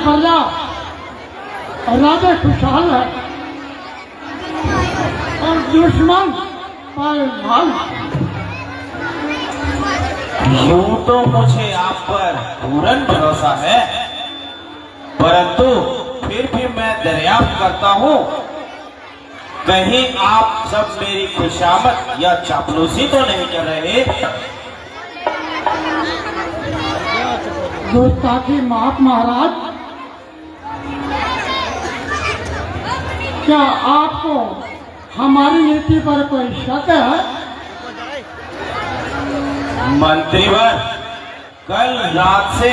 प्रजा राजा खुशहाल है और दुश्मन पायमाल। यूं तो मुझे आप पर पूर्ण भरोसा है, परंतु फिर भी मैं दरियाफ्त करता हूँ, कहीं आप सब मेरी खुशामद या चापलूसी तो नहीं कर रहे? गुस्ताखी माफ महाराज, क्या आपको हमारी नीति पर कोई शक है? मंत्रीवर, कल रात से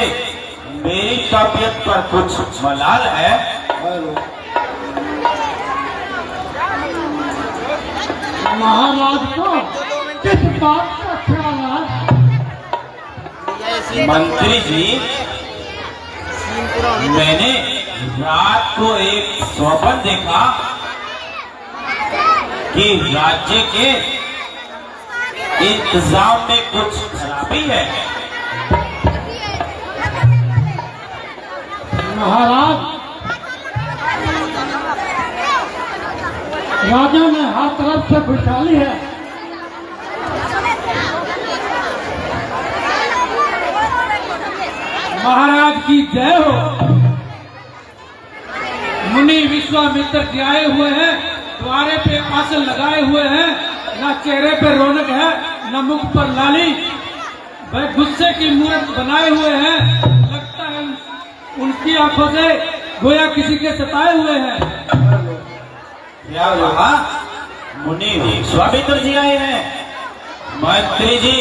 मेरी तबीयत पर कुछ मलाल है। महाराज को किस बात का ख्याल है? मंत्री जी, मैंने रात को एक स्वप्न देखा कि राज्य के इंतजाम में कुछ खराबी है। महाराज, राजा में हर तरफ से खुशहाली है। महाराज की जय हो। मुनि विश्वामित्र जी आए हुए हैं, द्वारे पे आसन लगाए हुए हैं, न चेहरे पे रौनक है न मुख पर लाली, वह गुस्से की मूर्त बनाए हुए हैं। लगता है उनकी आंखों से गोया किसी के सताए हुए हैं। क्या हुआ? मुनि विश्वामित्र जी आए हैं। मंत्री जी,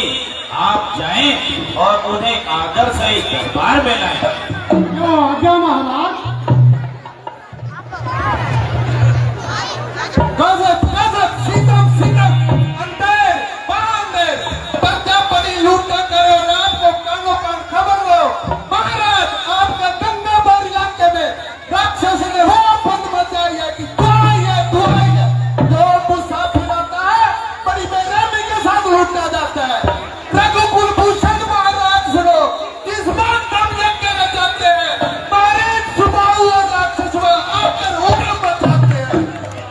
आप जाएं और उन्हें आदर से इस दरबार में लाएं। आज्ञा महाराज। गजब गजब, सीतम सीतम, अंधेर बांधेर, प्रजापति लूटा करे और आपको कानों कान खबर लो। महाराज, आपका गंगाबाद इलाके में राक्षस ने वो बंद मचाई है कि दुआई है, जो मुसाफिर आता है बड़ी बेरहमी के साथ लूटा जाता है। रघुकुल भूषण महाराज सुनो, किस बात हम यज्ञ रचाते हैं, मारे सुबाहु और राक्षस आकर उग्र मचाते हैं।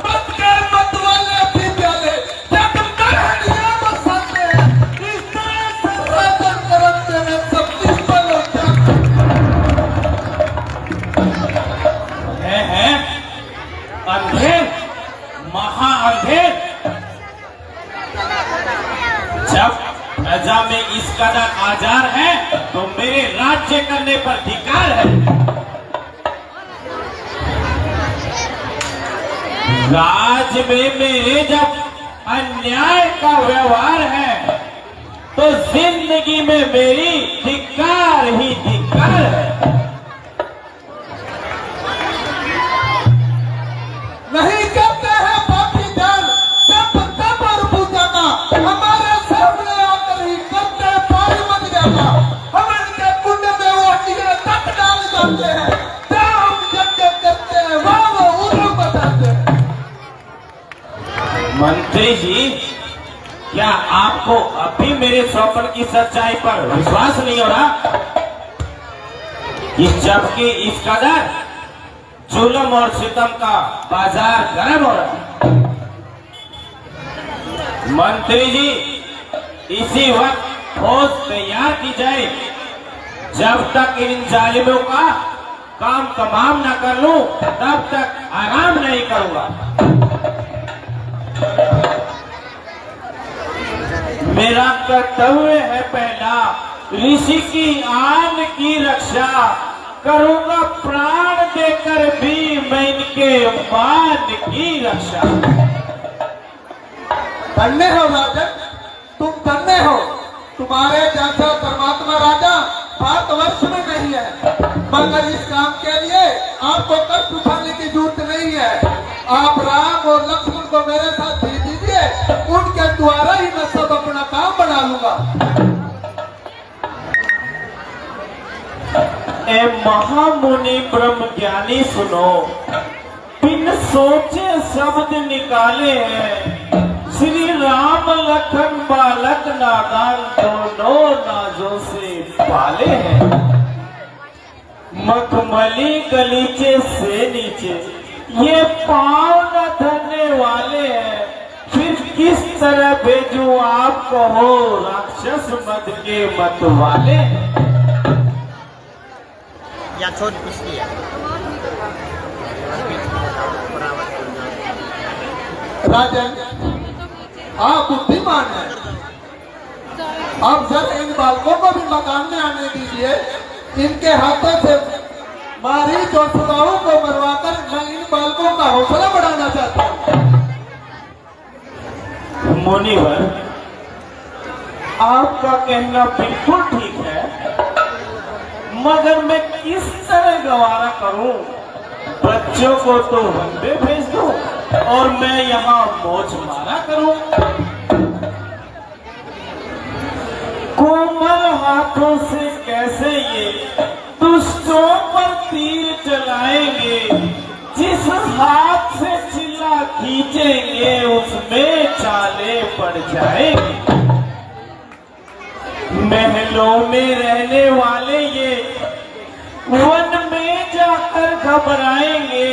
मत कर मत वाले अपनी प्याले, क्या तुम कहानियां मत सुनते हैं? इस तरह से राजन करते हैं सब निष्फल हो जाते हैं। अंधेर, महा अंधेर। जब प्रजा में इस कदर आजार है तो मेरे राज्य करने पर धिक्कार है। राज में मेरे जब अन्याय का व्यवहार है तो जिंदगी में मेरी धिक्कार ही धिक्कार है। नहीं करते हैं पापी जान, तब और पूजा का हमारे सामने आकर ही करते हैं पानी मत जाना। हम इनके कुंड में वो हड्डियां तक डाल जाते हैं, क्या हम यज्ञ करते हैं वहाँ वो उल्लू बताते हैं। मंत्री जी, क्या आपको अभी मेरे स्वप्न की सच्चाई पर विश्वास नहीं हो रहा? कि जबकि इस कदर जुल्म और सितम का बाजार गर्म हो रहा है। मंत्री जी, इसी वक्त ठोस तैयार की जाए। जब तक इन जालिमों का काम तमाम न कर लूं तब तक आराम नहीं करूंगा। मेरा कर्तव्य है पहला, ऋषि की आन की रक्षा करूंगा, प्राण देकर भी मैं इनके मान की रक्षा। धन्य हो राजन, तुम धन्य हो। तुम्हारे जैसा परमात्मा राजा भारतवर्ष में नहीं है, मगर इस काम के लिए आपको कष्ट उठाने की जरूरत नहीं है। आप राम और लक्ष्मण को मेरे साथ भेज दीजिए, उनके द्वारा ही मैं सब अपना काम बना लूंगा। ए महामुनि ब्रह्म ज्ञानी सुनो, बिन सोचे शब्द निकाले हैं। श्री राम लखन बालक नादान दोनों नाजों से पाले हैं। मखमली गलीचे से नीचे ये पाँव न धरने वाले हैं, फिर किस तरह भेजूं आपको हो राक्षस मद के मत वाले। या छोड़ कुश्ती है। राजन, आप बुद्धिमान हैं। अब सर इन बालकों को भी मकान में आने दीजिए। इनके हाथों से मारीच और सुदाऊ को मरवाकर मैं इन बालकों का हौसला बढ़ाना चाहता हूँ। मुनिवर, आपका कहना बिल्कुल ठीक है, मगर मैं किस तरह गवारा करूं? बच्चों को तो वंदे भेज दूं और मैं यहाँ मौज मारा करूं। कोमल हाथों से कैसे ये दुष्टों पर तीर चलाएंगे? जिस हाथ से चिल्ला खींचेंगे उसमें चाले पड़ जाएंगे। महलों में रहने वाले ये वन में जाकर घबराएंगे।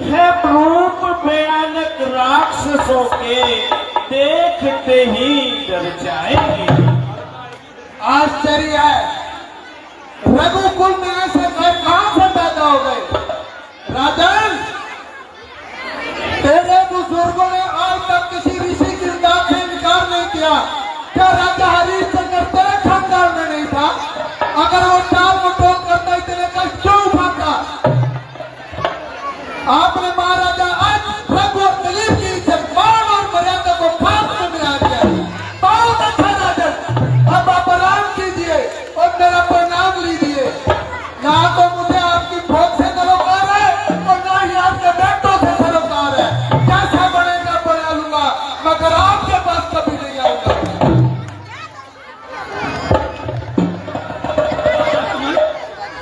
है रूप भयानक राक्षसों के, देखते ही डर जाएंगे। आश्चर्य है, रघुकुल में ऐसे घर कहां से पैदा हो गए? राजन, तेरे बुजुर्गों ने आज तक किसी ऋषि की दात से इनकार नहीं किया। क्या राजा हरिश्चंद्र तेरे खानदान में नहीं था? अगर वो टाल मटोल करता इतने कष्ट क्यों उठाता? आपने महाराजा आज रघु और दिलीप की इज्जत, मान और मर्यादा को फांस में मिला दिया। बहुत अच्छा राजन, अब आप आराम कीजिए और मेरा परिणाम लीजिए। ना तो मुझे आपकी भोग से सरोकार है और ना ही आपके बेटों से सरोकार है। कैसा बनेगा बना लूंगा, मगर आपके पास कभी नहीं आऊंगा।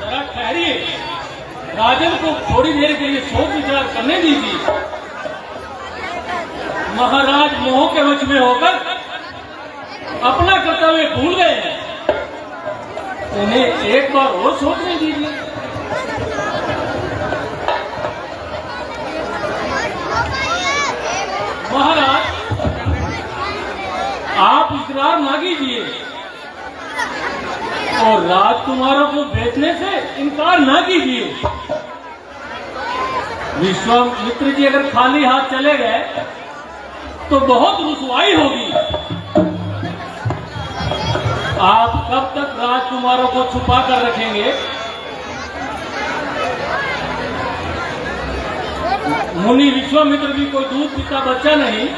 जरा ठहरिए, राजन को थोड़ी देर के लिए सोच विचार करने दीजिए। महाराज मोह के वश में होकर अपना कर्तव्य भूल गए हैं। उन्हें एक बार और सोचने दीजिए। महाराज, आप इकरार ना कीजिए और राजकुमारों को बेचने से इनकार ना कीजिए। विश्वामित्र जी अगर खाली हाथ चले गए तो बहुत रुसवाई होगी। आप कब तक राजकुमारों को छुपा कर रखेंगे? मुनि विश्वामित्र भी कोई दूध पीता बच्चा नहीं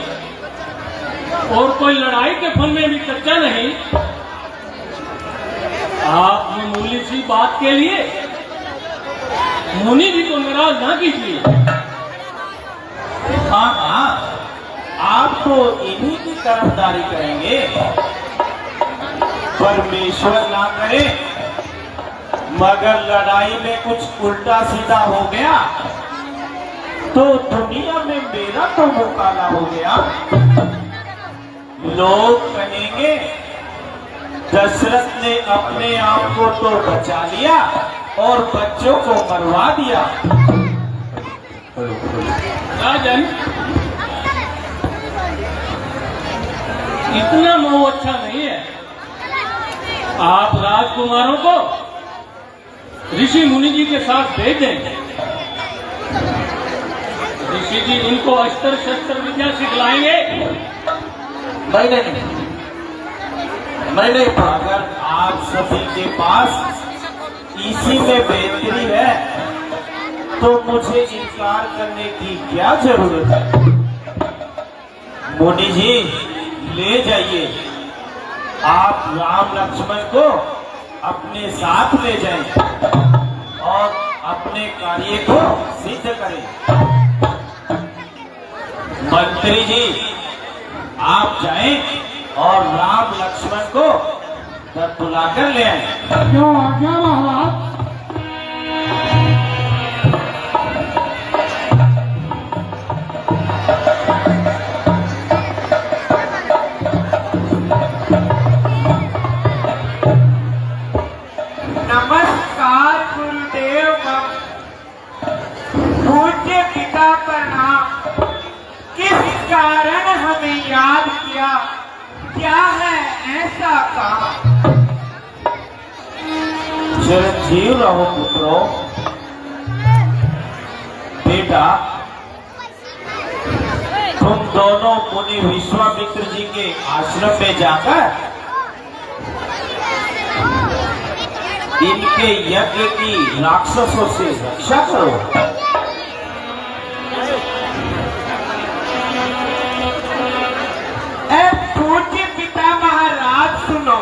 और कोई लड़ाई के फन में भी कच्चा नहीं। आप मामूली सी बात के लिए मुनि जी को नाराज ना कीजिए। हाँ हाँ, आप तो इन्हीं की तरफदारी करेंगे। परमेश्वर ना करे मगर लड़ाई में कुछ उल्टा सीधा हो गया तो दुनिया में मेरा तो मुकाला हो गया। लोग कहेंगे दशरथ ने अपने आप को तो बचा लिया और बच्चों को मरवा दिया। राजन, इतना मोह अच्छा नहीं है। आप राजकुमारों को ऋषि मुनि जी के साथ भेज देंगे। ऋषि जी इनको अस्त्र शस्त्र विद्या सिखलाएंगे। नहीं, अगर आप सभी के पास इसी में बेहतरी है तो मुझे इनकार करने की क्या जरूरत है? मुनि जी ले जाइए, आप राम लक्ष्मण को अपने साथ ले जाएं और अपने कार्य को सिद्ध करें। मंत्री जी आप जाएं और राम लक्ष्मण को बुलाकर ले आए। क्यों आज्ञा महाराज? नमस्कार चिरंजीव रहो पुत्रों। बेटा, तुम दोनों मुनि विश्वामित्र जी के आश्रम में जाकर इनके यज्ञ की राक्षसों से रक्षा करो। पूज्य पिता महाराज सुनो,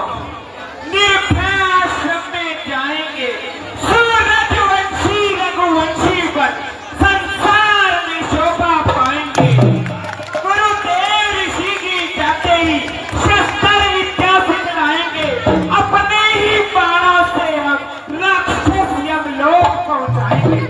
निर्भय आश्रम में जाएंगे, सूरजवंशी रघुवंशी बन संसार में शोभा पाएंगे। गुरुदेव ऋषि की जाते ही शस्त्र विद्या सिखलाएंगे, अपने ही बाणों से हम राक्षस यमलोक पहुंचाएंगे।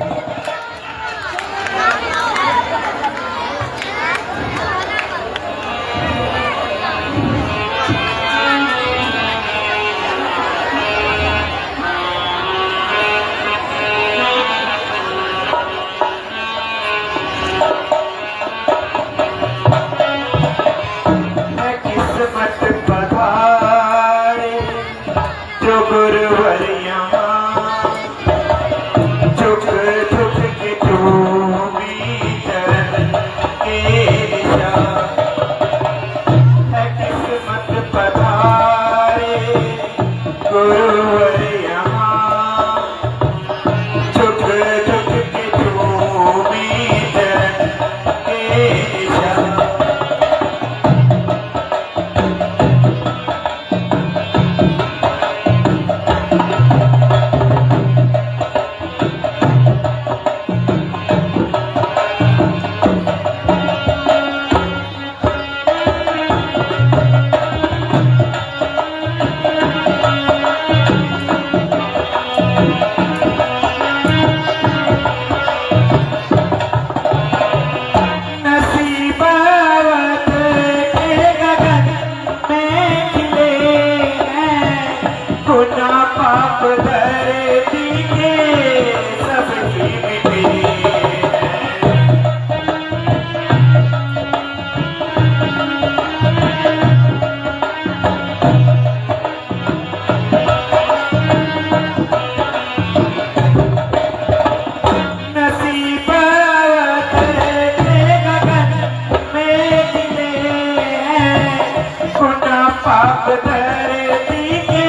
पाप धरती के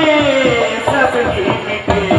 सब ही मिटे।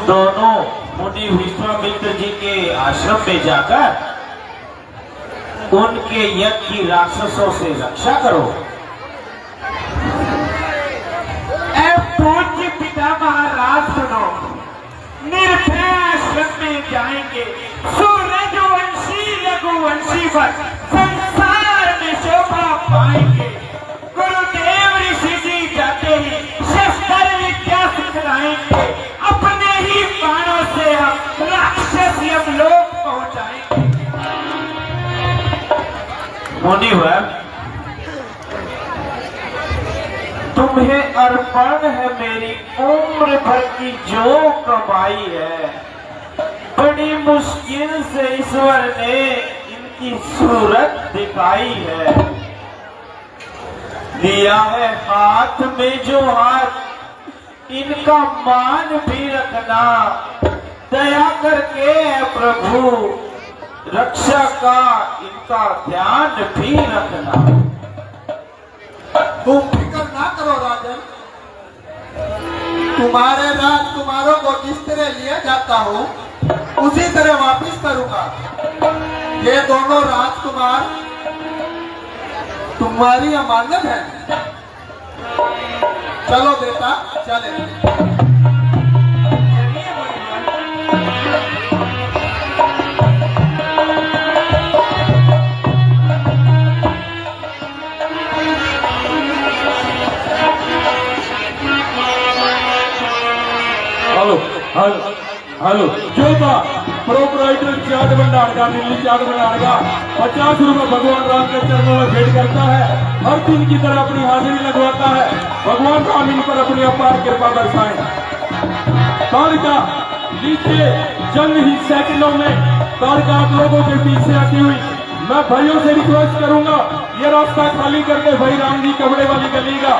दोनों मुनि विश्वामित्र जी के आश्रम में जाकर उनके यज्ञ की राक्षसों से रक्षा करो। ऐ पूज्य पिता महाराज सुनो, निर्भय आश्रम में जाएंगे, सूरजवंशी रघुवंशी पर संसार में शोभा पाएंगे। गुरुदेव ऋषि जी जाते ही शस्त्र विद्या सिखलाएंगे, अपने ही बाणों से हम राक्षस यमलोक पहुंचाएंगे। मुनिवर, तुम्हें अर्पण है मेरी उम्र भर की जो कमाई है। बड़ी मुश्किल से ईश्वर ने इनकी सूरत दिखाई है। दिया है हाथ में जो हाथ, इनका मान भी रखना। दया करके है प्रभु, रक्षा का इनका ध्यान भी रखना। तुम फिक्र ना करो राजन, तुम्हारे राजकुमारों को जिस तरह लिया जाता हो उसी तरह वापिस करूंगा। ये दोनों राजकुमार तुम्हारी अमानत है। चलो बेटा चले। हेलो जोता प्रोपराइटर चाट भंडार का, दिल्ली चाट भंडार का 50 रुपए भगवान राम के चरणों में भेंट करता है। हर दिन की तरह अपनी हाजिरी लगवाता है। भगवान राम इन पर अपनी अपार कृपा बरसाएं। तालिका लीजिए, चंद ही सेकंडों में तालिका आप लोगों के पीछे आती हुई मैं भाइयों से रिक्वेस्ट करूंगा, ये रास्ता खाली करके भाई राम जी कपड़े वाली गली का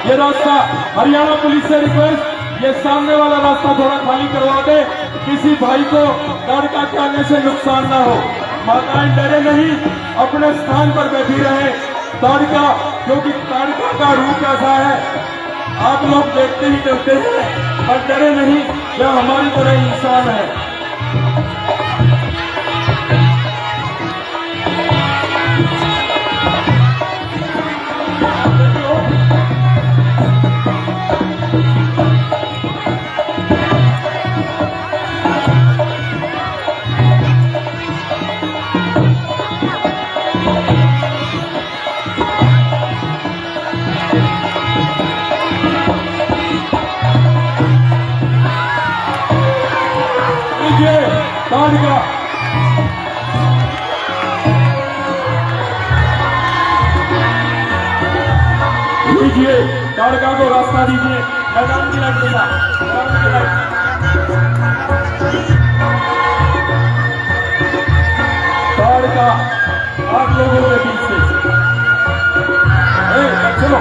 ये रास्ता, हरियाणा पुलिस से रिक्वेस्ट, ये सामने वाला रास्ता थोड़ा खाली करवा दे, किसी भाई को ताड़का के आने से नुकसान ना हो। माताएं डरे नहीं, अपने स्थान पर बैठी रहे। ताड़का, क्योंकि ताड़का का रूप ऐसा है, आप लोग देखते ही डरते हैं, पर डरे नहीं, यह हमारी तरह इंसान है। ताड़का लीजिए, ताड़का को रास्ता दीजिए। मैदान की लाइट देगा, ताड़का आप लोगों के बीच से चलो,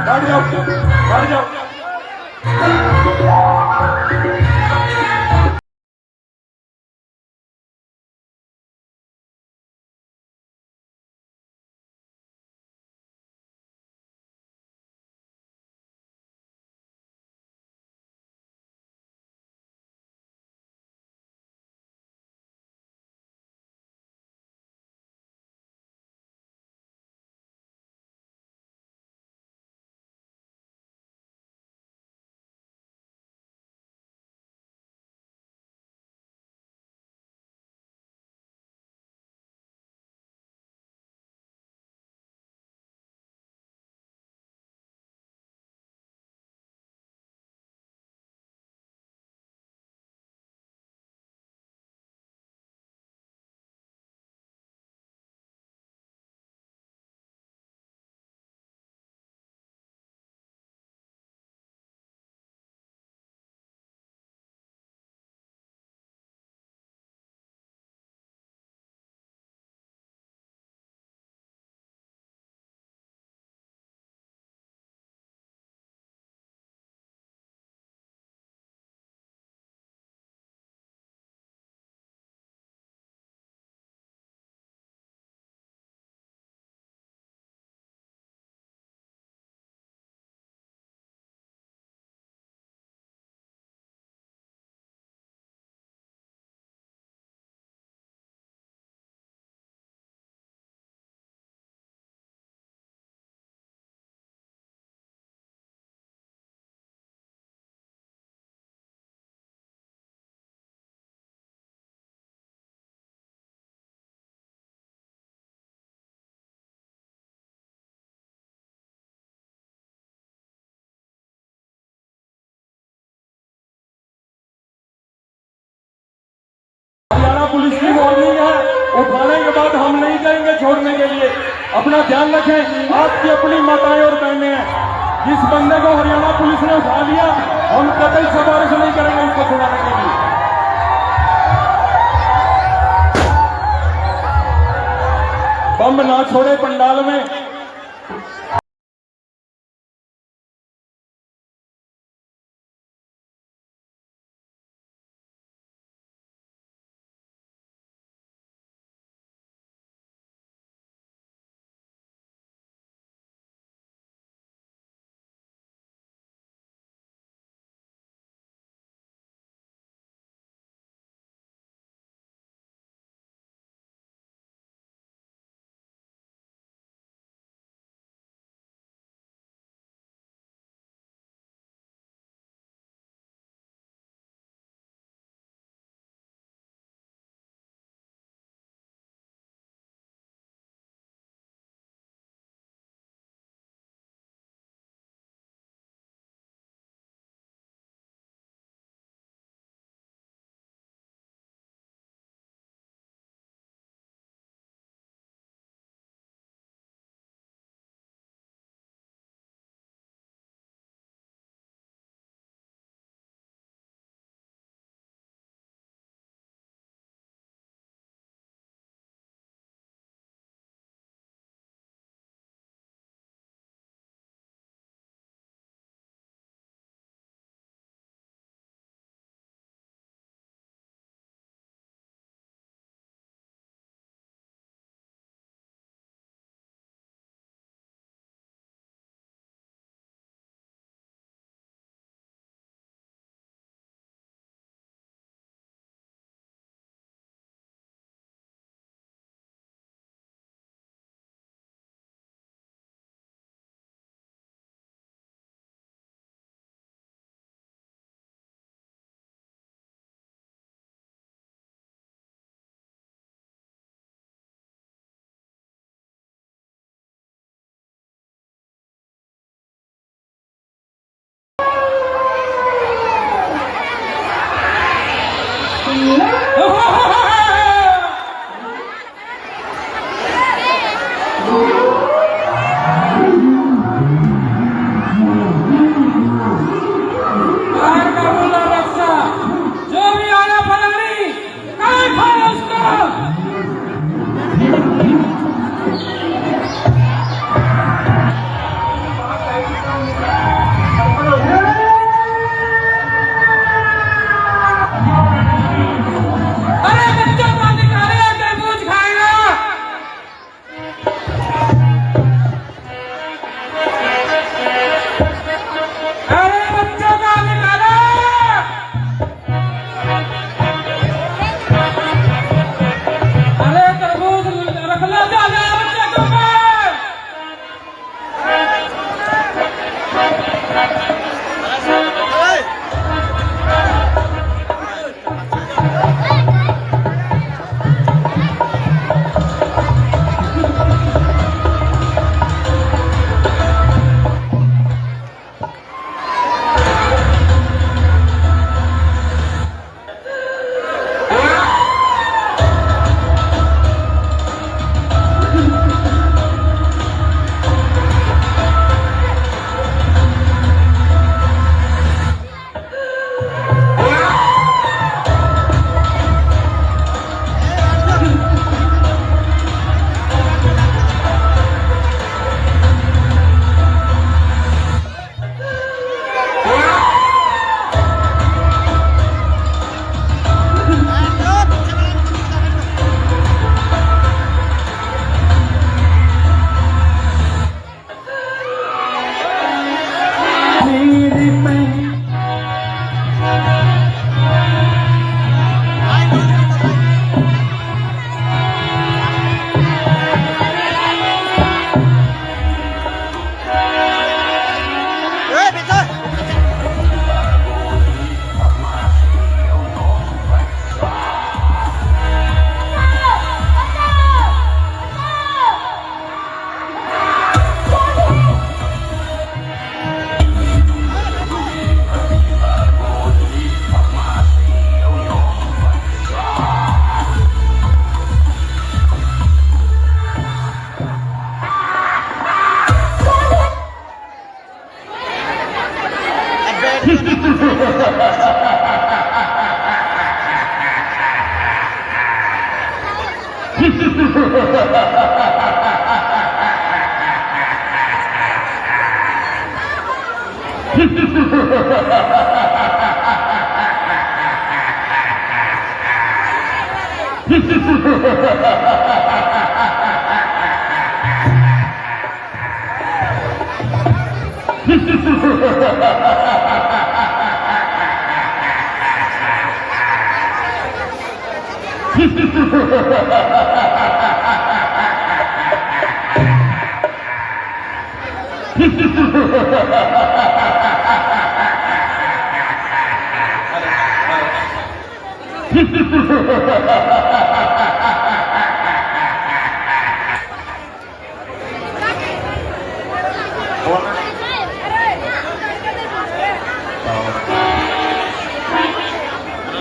गाड़ी जाओ, गाड़ी जाओ। हरियाणा पुलिस की वार्निंग है, उठाने के बाद हम नहीं कहेंगे छोड़ने के लिए। अपना ध्यान रखें, आपकी अपनी माताएं और बहनें हैं। जिस बंदे को हरियाणा पुलिस ने उठा लिया, हम कतई सिफारिश नहीं करेंगे इसको छुड़ाने के लिए। बम ना छोड़े पंडाल में। अरे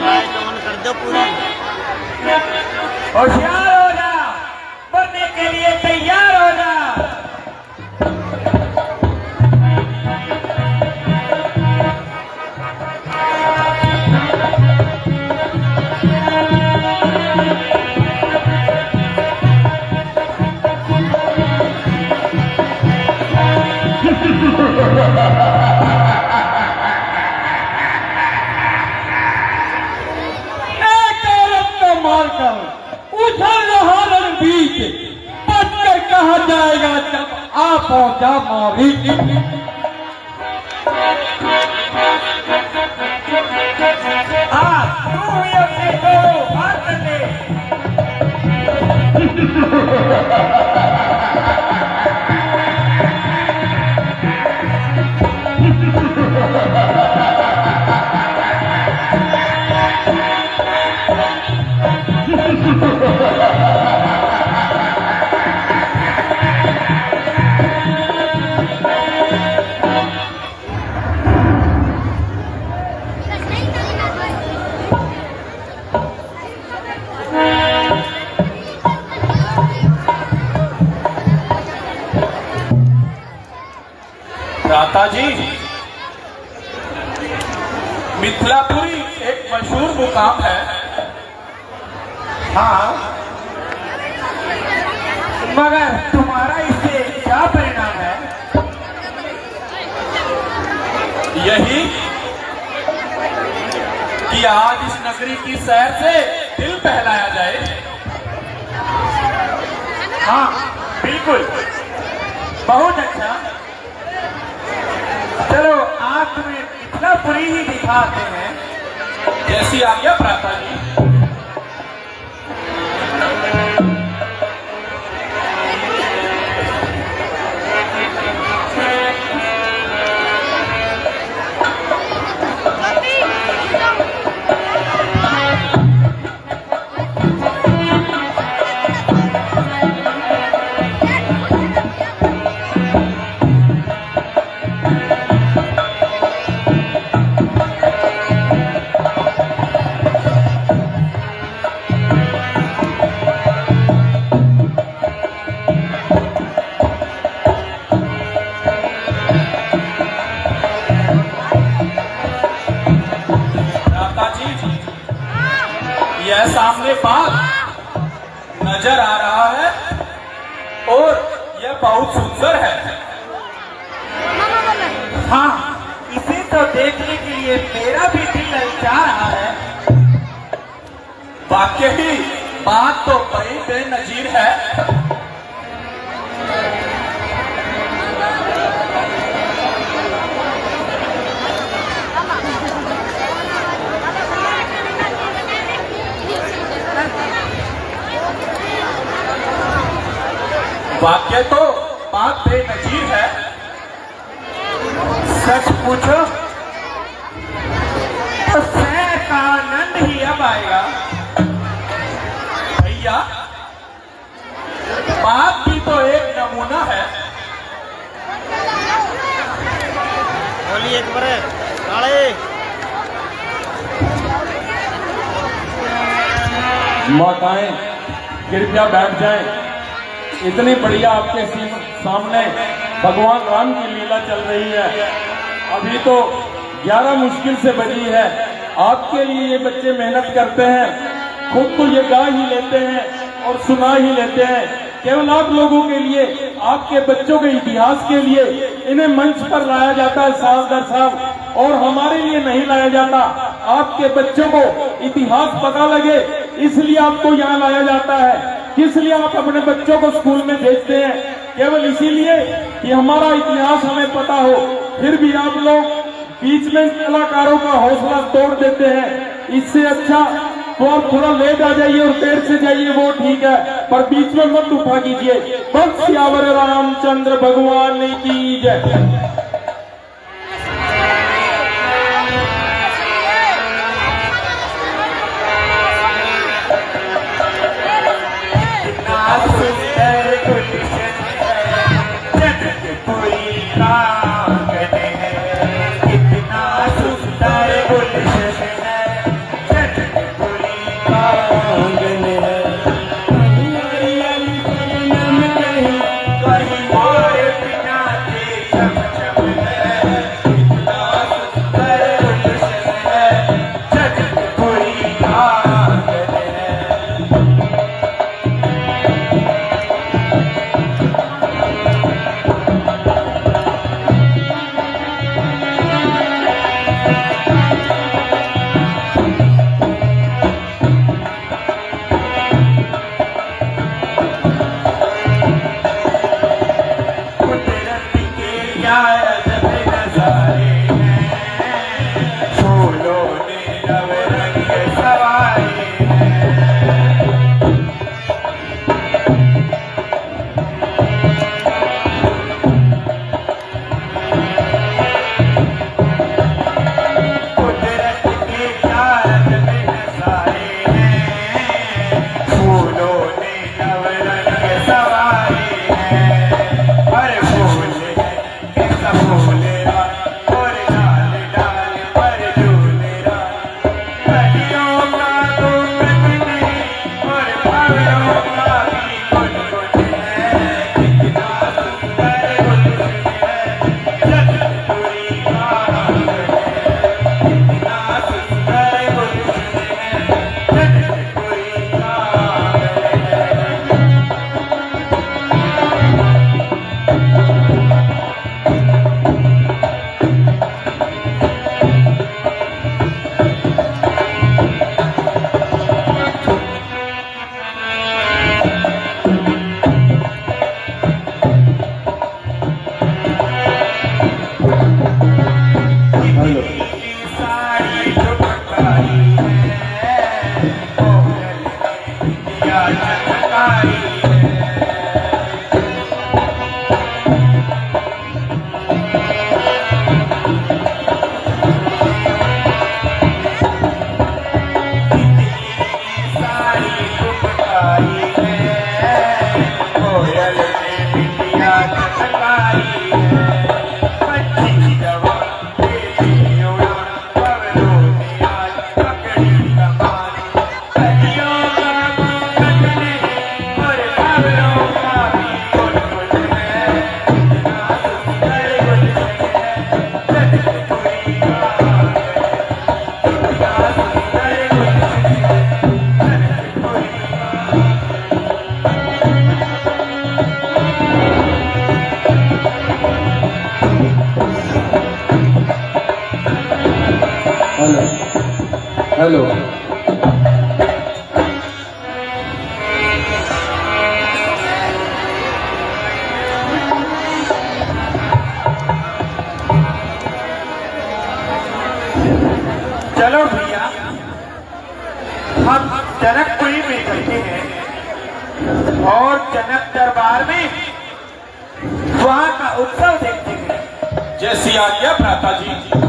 लाइट ऑन कर दो पूरी। होशियार हो जा, मरने के लिए तैयार हो जा। एक औरत को मारकर उछल रहा रणबीर, बच कर कहा जाएगा जब आ पहुंचा मारी। हाँ, तू ही अपने को मार कर दे। भ्राता जी, मिथिलापुरी एक मशहूर मुकाम है। हाँ, मगर तुम्हारा इससे क्या परिणाम है? यही कि आज इस नगरी की सैर से दिल बहलाया जाए। हाँ, बिल्कुल, बहुत अच्छा। चलो आज तुम्हें मिथिलापुरी ही दिखाते हैं। जैसी आज्ञा भ्राता जी। यह सामने बाग नजर आ रहा है और यह बहुत सुंदर है। हाँ, इसे तो देखने के लिए मेरा भी दिल ललचा रहा है। वाकई ही बात तो बड़ी बेनजीर है। वाक्य तो बात बेनजीर है। सच पूछो तो सैर का आनंद ही अब आएगा। भैया, बात भी तो एक नमूना है। बोलिए एक बार काले। माताएं कृपया बैठ जाएं। इतनी बढ़िया आपके सामने भगवान राम की लीला चल रही है। अभी तो 11 मुश्किल से बजी है। आपके लिए ये बच्चे मेहनत करते हैं, खुद तो ये गा ही लेते हैं और सुना ही लेते हैं, केवल आप लोगों के लिए, आपके बच्चों के इतिहास के लिए इन्हें मंच पर लाया जाता है साल दर साल, और हमारे लिए नहीं लाया जाता। आपके बच्चों को इतिहास पता लगे इसलिए आपको यहाँ लाया जाता है। किस लिए आप अपने बच्चों को स्कूल में भेजते हैं? केवल इसीलिए कि हमारा इतिहास हमें पता हो। फिर भी आप लोग बीच में कलाकारों का हौसला तोड़ देते हैं। इससे अच्छा तो आप थोड़ा लेट आ जाइए और देर से जाइए, वो ठीक है, पर बीच में मत उठा कीजिए। बस सियावर रामचंद्र भगवान की जय। हेलो चलो भैया, हम जनकपुरी में चलते हैं और जनक दरबार में वहाँ का उत्सव देखते हैं। जैसी आज्ञा भ्राता जी।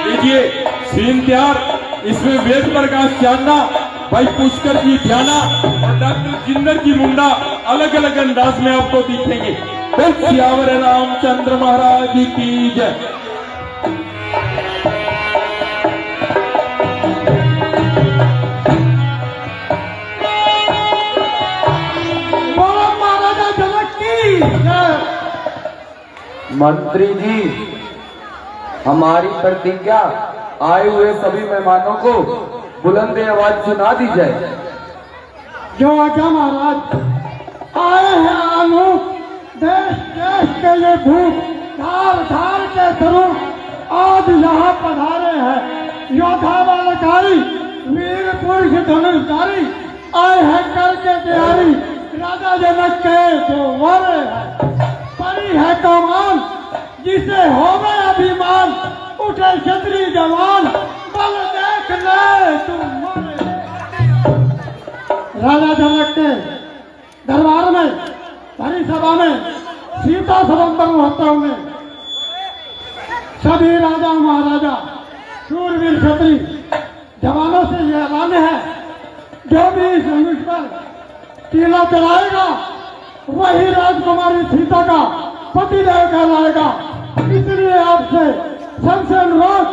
लीजिए सीन तैयार, इसमें वेद प्रकाश चांदा, भाई पुष्कर जी ध्याना और डॉक्टर जिंदर जी मुंडा अलग अलग अंदाज में आपको दिखेंगे। बोल सियावर रामचंद्र महाराज की जय। जय। मंत्री जी, हमारी प्रतिज्ञा आए हुए सभी मेहमानों को बुलंद आवाज सुना दी जाए। जो आज्ञा महाराज। आए हैं आलोक, देश देश के ये धूप, धार धार के स्वरूप आज यहाँ पधारे हैं। योद्धा बालकारी, वीर पुरुष धनुषधारी, आए हैं करके तैयारी, राजा जनक के जो वारे हैं। परी है कमान, जिसे होवे अभिमान, उठे क्षत्रिय जवान, बल देख ले तू मारे। राजा जनक के दरबार में, भरी सभा में, सीता सवंतर महोत्सव में सभी राजा महाराजा, शूरवीर क्षत्रिय जवानों से यह ऐलान है, जो भी इस धनुष पर टीला चलाएगा वही राजकुमारी सीता का पतिदेव कहलाएगा। इसलिए आपसे सबसे अनुरोध,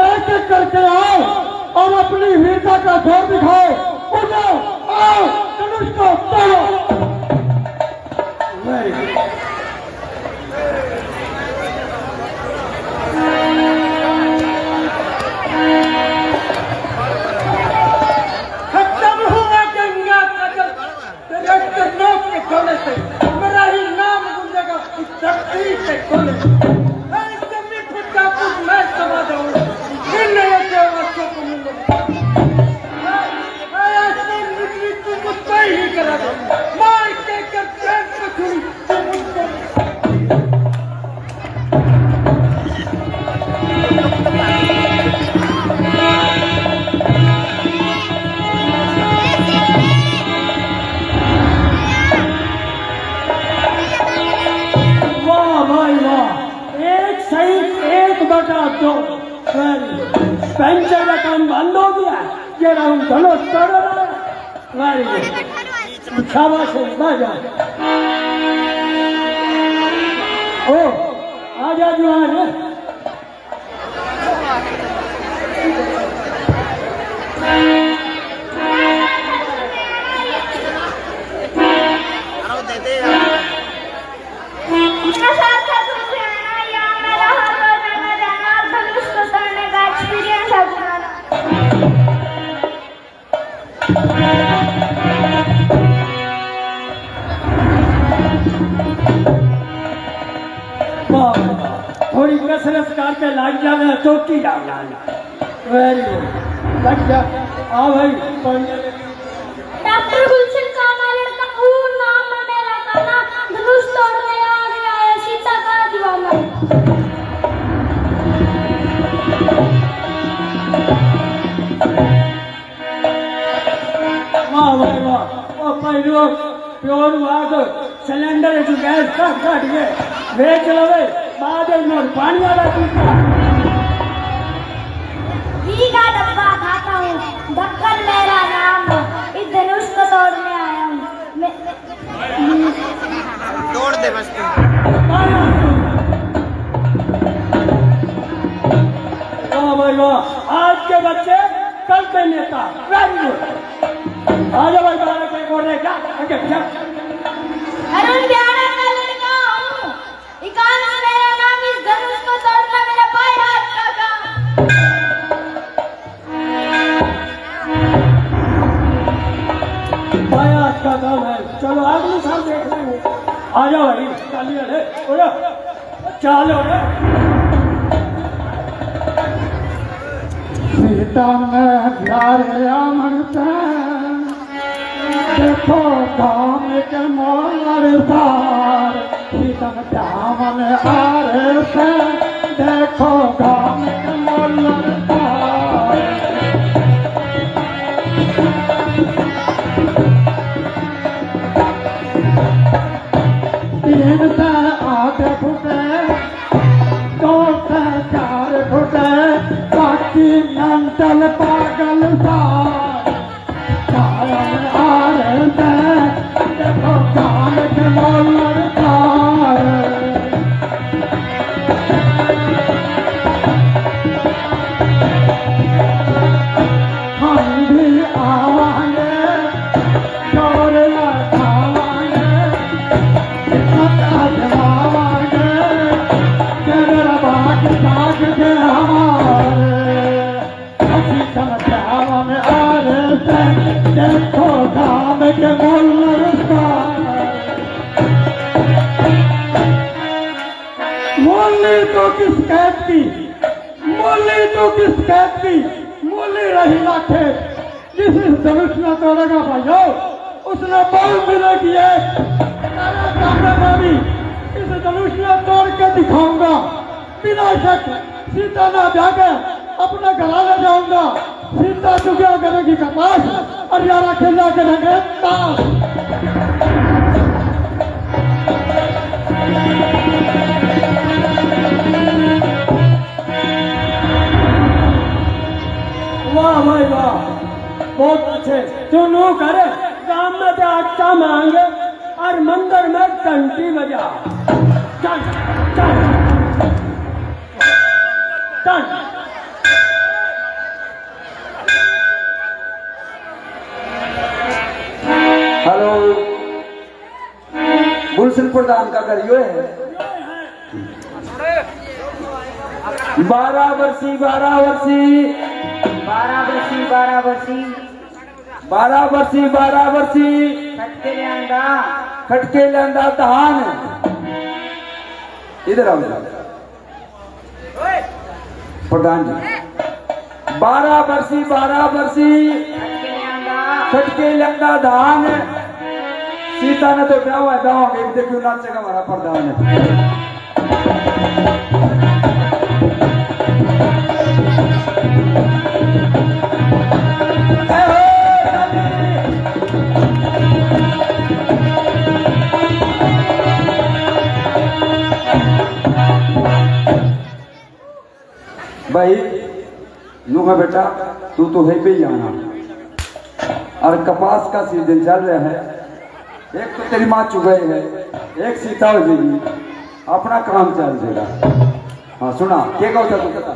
एक एक करके आओ और अपनी वीरता का जोर दिखाओ। उठो, आओ, धनुष को तोड़ो। खत्म हुआ गंगा का जल, तेरे चरणों के खोले से मेरा ही नाम गूंजेगा उस धरती के खोले से। ऐसे मीठे टापू मैं समा जाऊंगा, इन नए देवों को मिलूंगा। ऐसे निकली तू मुझसे ही करा दो, मार के चैन पे छुरी तू मुझको। वाह भाई वाह, एक सही 1/2 पेंचर का काम बंद हो गया। ये राउंड धनुष तोड़ रहा है। वेरी गुड, शाबाश है, बाजा। ओ आजा जवान है। अरे दे दे यार। थोड़ी कसरत करके लग जाना, चौकी डालना। वेरी गुड, लग जा। हाँ भाई, डॉक्टर गुलशन का हमारा लड़का हूँ, नाम है मेरा काना, धनुष तोड़ने आ गया है सीता का दीवाना। वाह भाई वाह। ओ पहलो प्योर वाद सिलेंडर जो गैस का काट गए वे चलावे बाद में पानी वाला पीता। घी का डब्बा खाता हूँ, ढक्कन मेरा नाम है, इस धनुष को तोड़ने आया हूँ। तोड़ दे बस तू। वाह भाई वाह, आज के बच्चे कल के नेता। Very good. आजा भाई, बाहर के बोले क्या आगे क्या। अरुण प्यारा का लड़का हूँ, इकान मेरा नाम, इस धनुष को तोड़ना मेरा भाई हाथ का काम। भाई आज का काम है, चलो अगले साल देख लेंगे। आ जाओ भाई, चलिए रे, चलो रे। सीता में प्यारे अमृत, देखो काम के मोर सार, सीता में दामन आरे से, देखो काम के मोर सार। तीन से 8 फुटे, 2 से 4 फुटे, बाकी मेंटल पागल सार, कायम आ रहे थे, देखो काम के मोर सार। हम भी आवांगे, जोर लगावांगे, के बोलना रिश्ता मोली तो किस कैद की, मोली तो किस कैद की, मोली रही ना खेत। जिस धनुष ने तोड़ेगा भाइयों उसने बोल मिले किए तेरे सामने मैं भी इस धनुष ने तोड़ के दिखाऊंगा। बिना शक सीता ना जाके अपने घराने जाऊंगा। सीता चुकिया करेगी कपास और यारा खेला करेंगे ताश। वाह भाई वाह, बहुत अच्छे। तू नू करे काम में तो आटा मांगे और मंदिर में घंटी बजा। चल चल चल। हेलो, गुलशन प्रधान का करियो है। 12 वर्षी 12 वर्षी 12 वर्षी 12 वर्षी 12 वर्षी 12 वर्षी खटके लियांदा खटके लंदा धान। इधर आओ प्रधान जी। 12 वर्षी 12 वर्षी खटके लियांदा खटके लंदा धान। सीता ने तो ब्याह है, ब्याह हो गई। क्यों नाचेगा हमारा प्रधान है। भाई लूंगा बेटा, तू तो है पे ही आना। और कपास का सीजन चल रहा है। एक तो तेरी माँ चुगई है, एक सीता हो जाएगी, अपना काम चल जाएगा। हाँ सुना क्या कहो था तू पता।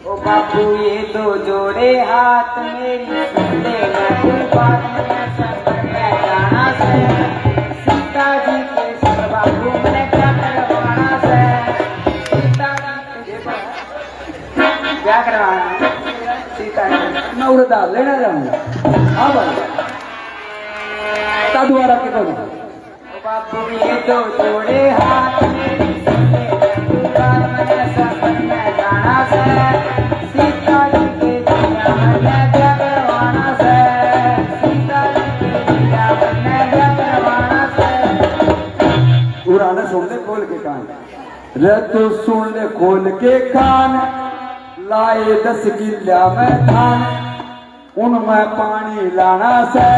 ओ बापू ये दो जोड़े हाथ मेरी सुन लेना कोई बात मैं सफर में जाना से। सीता जी के संग बापू मैंने क्या करवाना से। सीता जी के क्या करवाना सीता जी मैं उड़दार लेना जाऊंगा। हाँ भाई ता दोबारा के कहो। ओ बापू ये दो जोड़े हाथ मेरी सुन लेना कोई बात मैं सफर में जाना से। सीता जी के दिया मैंने क्या करवाना से। सीता जी के दिया मैंने क्या करवाना से। उड़ाना सुन ले खोल के कान। रे तू सुन ले खोल के कान। लाए 10 किल्ला में धान, उनमें पानी लाना से।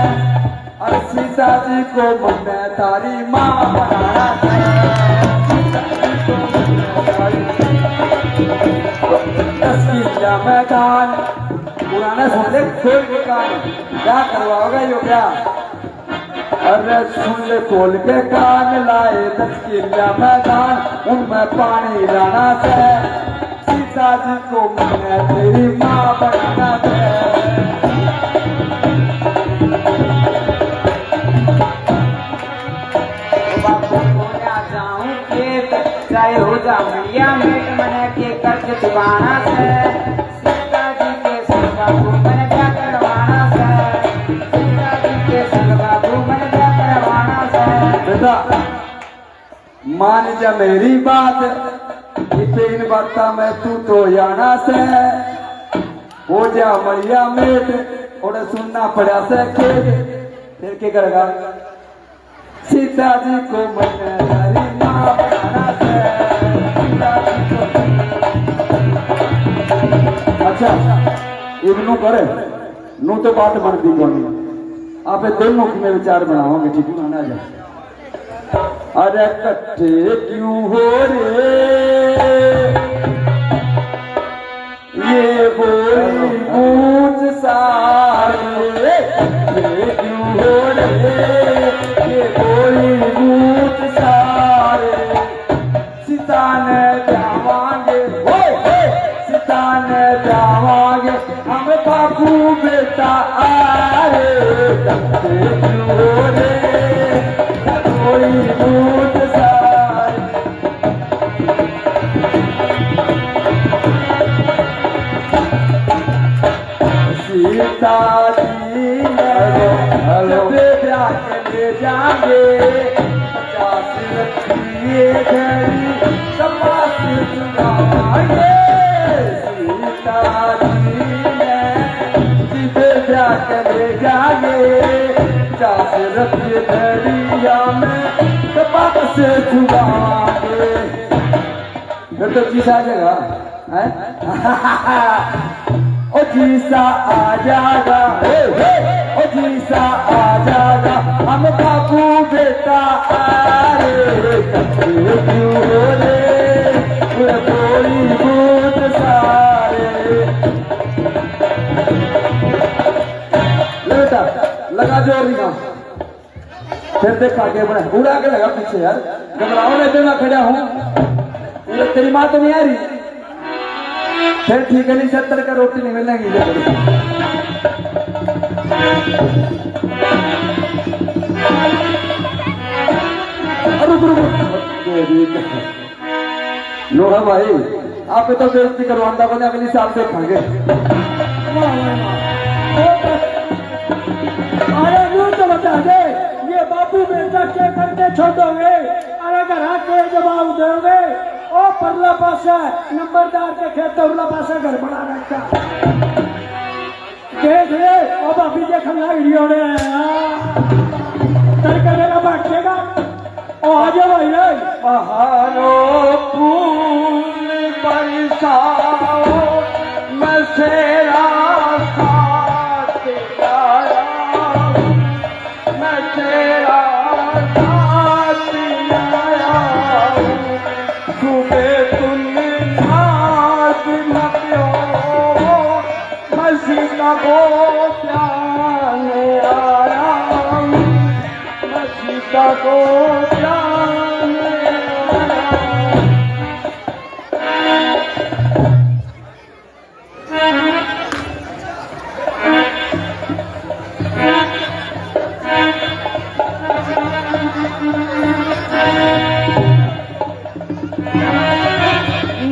और सीता जी को मन तारी माँ बनाना से। 10 किल्ला में धान। उड़ाना सुन ले खोल के कान। क्या करवाओगे यो क्या। अरे सुन ले खोल के कान। लाए 10 किल्ला में धान, उनमें पानी लाना से। सीता जी को मैं तेरी माँ बनाना है। बापू बोला जाऊं खेत चाहे हो जा मैया मेट मने के कर्ज चुकाना से। सीता जी के संग बाबू मैंने क्या करवाना से। सीता जी के संग बाबू मैंने क्या करवाना से। बेटा मान जा मेरी बात। इन बात में तू तो जाना से। हो जा मैया मेट और सुनना पड़ा से खेत। फिर क्या करेगा। सीता जी को मैं तेरी माँ बनाना से। सीता जी को अच्छा इवनू करे नू तो बात बनती कौन। आप दोनों में विचार बनाओगे ठीक है ना जाए। अरे कट्ठे क्यों हो रे ये बोली बूझ सारे। कट्ठे क्यों हो रे ये बोली बूझ सारे। सीता ने जावांगे सीता ने जावांगे हम बापू बेटा आए। कट्ठे क्यों हो रे कोई बूझ सारे। सीता जी ने जाके ले जाएंगे 50 रखिए घड़ी तपास चुराएंगे सीता जी ने जिसे जाके ले जाएंगे 50 रखिए घड़िया में तपास से चुराएंगे। फिर तो जीसा आ जाएगा ओ जीसा आ जाएगा ओ जीसा आ जाएगा हम बाबू बेटा आरे कच्चे क्यों हो रे कोई भूत सारे। बेटा लगा जोर ना फिर देख आगे बढ़ा उड़ा के लगा पीछे यार घबराओ नहीं तो मैं खड़ा हूँ तेरी माँ तो नहीं आ रही फिर ठीक है नहीं 70 का रोटी नहीं मिलेगी लोहा भाई आप तो बेइज्जती करवाता बने अगली साल से खाएंगे। अरे यूं तो बता दे ये बापू बेटा के करके छोड़ोगे अरे घर के जवाब दोगे ओ परला पासा नंबरदार के खेत उरला पासा घर बना रखा देख ले ओ भाभी के खंगा वीडियो रे तर करेगा बैठेगा ओ आ जाओ भाई बहारो फूल बरसाओ मैं सेरा साथ आया मैं तेरा साथ आया सुबह तुम नाच नपियो मैं सीता को प्याने आया मैं सीता को प्याने आया।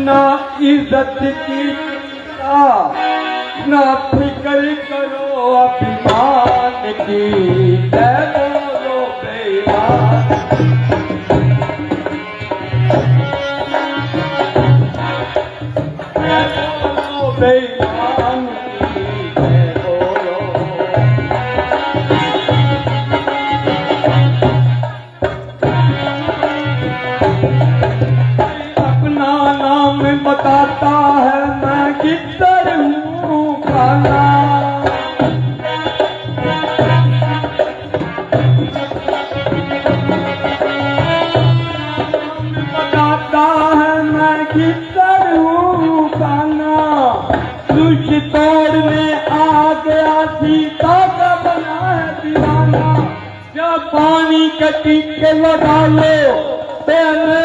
ना इज्जत की ना फिक्र करो अभिमान की बोलो बेईमान बोलो बेईमान की बोलो अपना नाम बताता है मैं किधर हूँ खाना बताता है मैं किधर हूँ खाना तुझ तोड़ने आ गया सीता का बना है दीवाना जब पानी कटी के लगा लो तेरे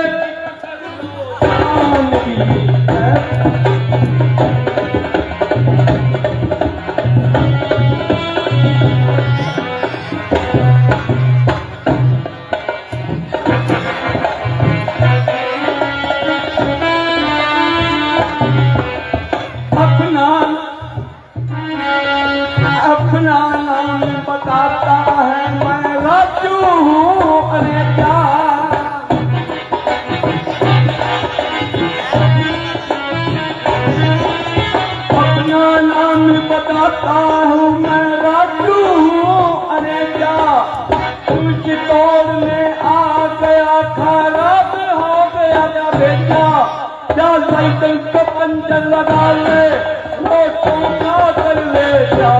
अपना नाम बताता है मैं राजू हूँ अरे क्या अपना नाम बताता हूँ मैं राजू हूँ अरे क्या कुछ तोड़ने आ गया खराब हो गया क्या बेटा क्या साइकिल को पंचर लगा ले वो चौका कर ले जा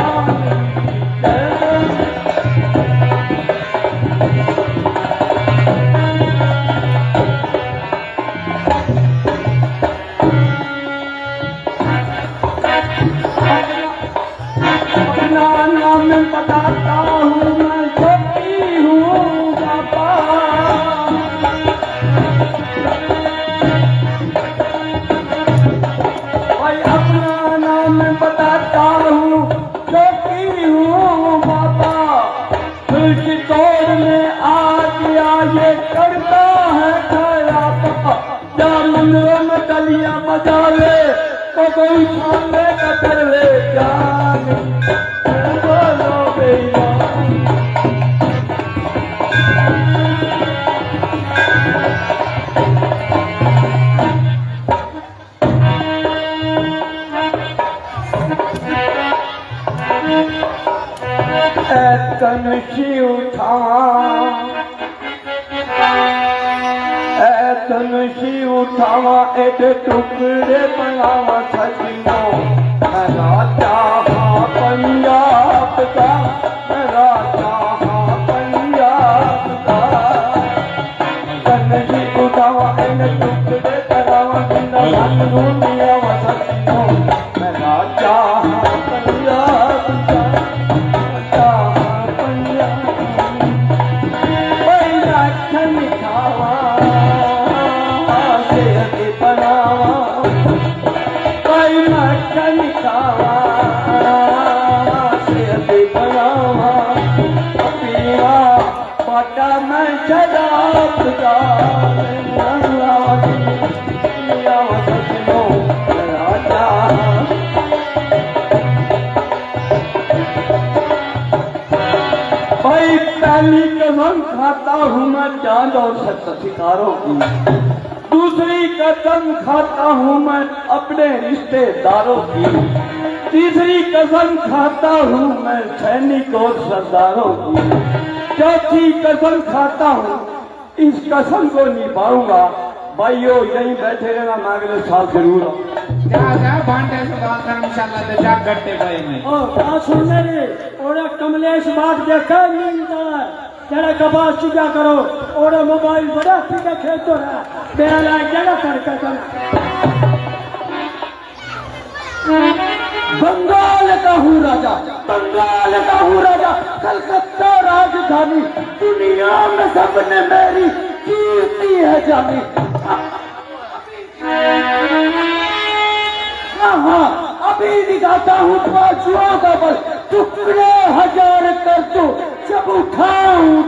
अपना नाम बताता हूँ मैं छोटी हूँ बाबा भाई अपना नाम बताता हूँ छोटी हूँ बाबा तुझ तोड़ने आ गया ये करता है खरा पापा क्या मंदिरों में तलियां बजा ले तो कोई सामने का कर ले जान बोलो बेईमान उठावा धनुषी उठावा एट टुकड़े बनावा सजनो मैं राजा हाँ पंजाब का मैं राजा हाँ पंजाब का धनुषी उठावा एट टुकड़े बनावा सजनो मैं राजा हाँ पंजाब का राजा हाँ पंजाब मक्खन खावा बनावा कोई मक्खन खावा सेहत बनावा पीवा पटा में शराब का राजा भाई पहली कसम खाता हूँ मैं चांद और सत्य सितारों की दूसरी कसम खाता हूँ मैं अपने रिश्तेदारों की तीसरी कसम खाता हूँ मैं सैनिक और सरदारों की चौथी कसम खाता हूँ इस कसम को निभाऊंगा भाइयों यहीं बैठे रहना मैं अगले साल जरूर भांडे से धर्मशाला से जा गट्टे गए में सुनने रे और कमलेश बात देखा नहीं तेरा कपास चुका करो और मोबाइल बड़ा पीछे खेत तो रहा मेरा लायक जगह करके बंगाल का हूँ राजा बंगाल का हूँ राजा कलकत्ता राजधानी दुनिया में सबने मेरी कीर्ति है जानी हाँ अभी दिखाता हूँ बाजुओं का बल टुकड़े हजार कर दो जब उठाऊं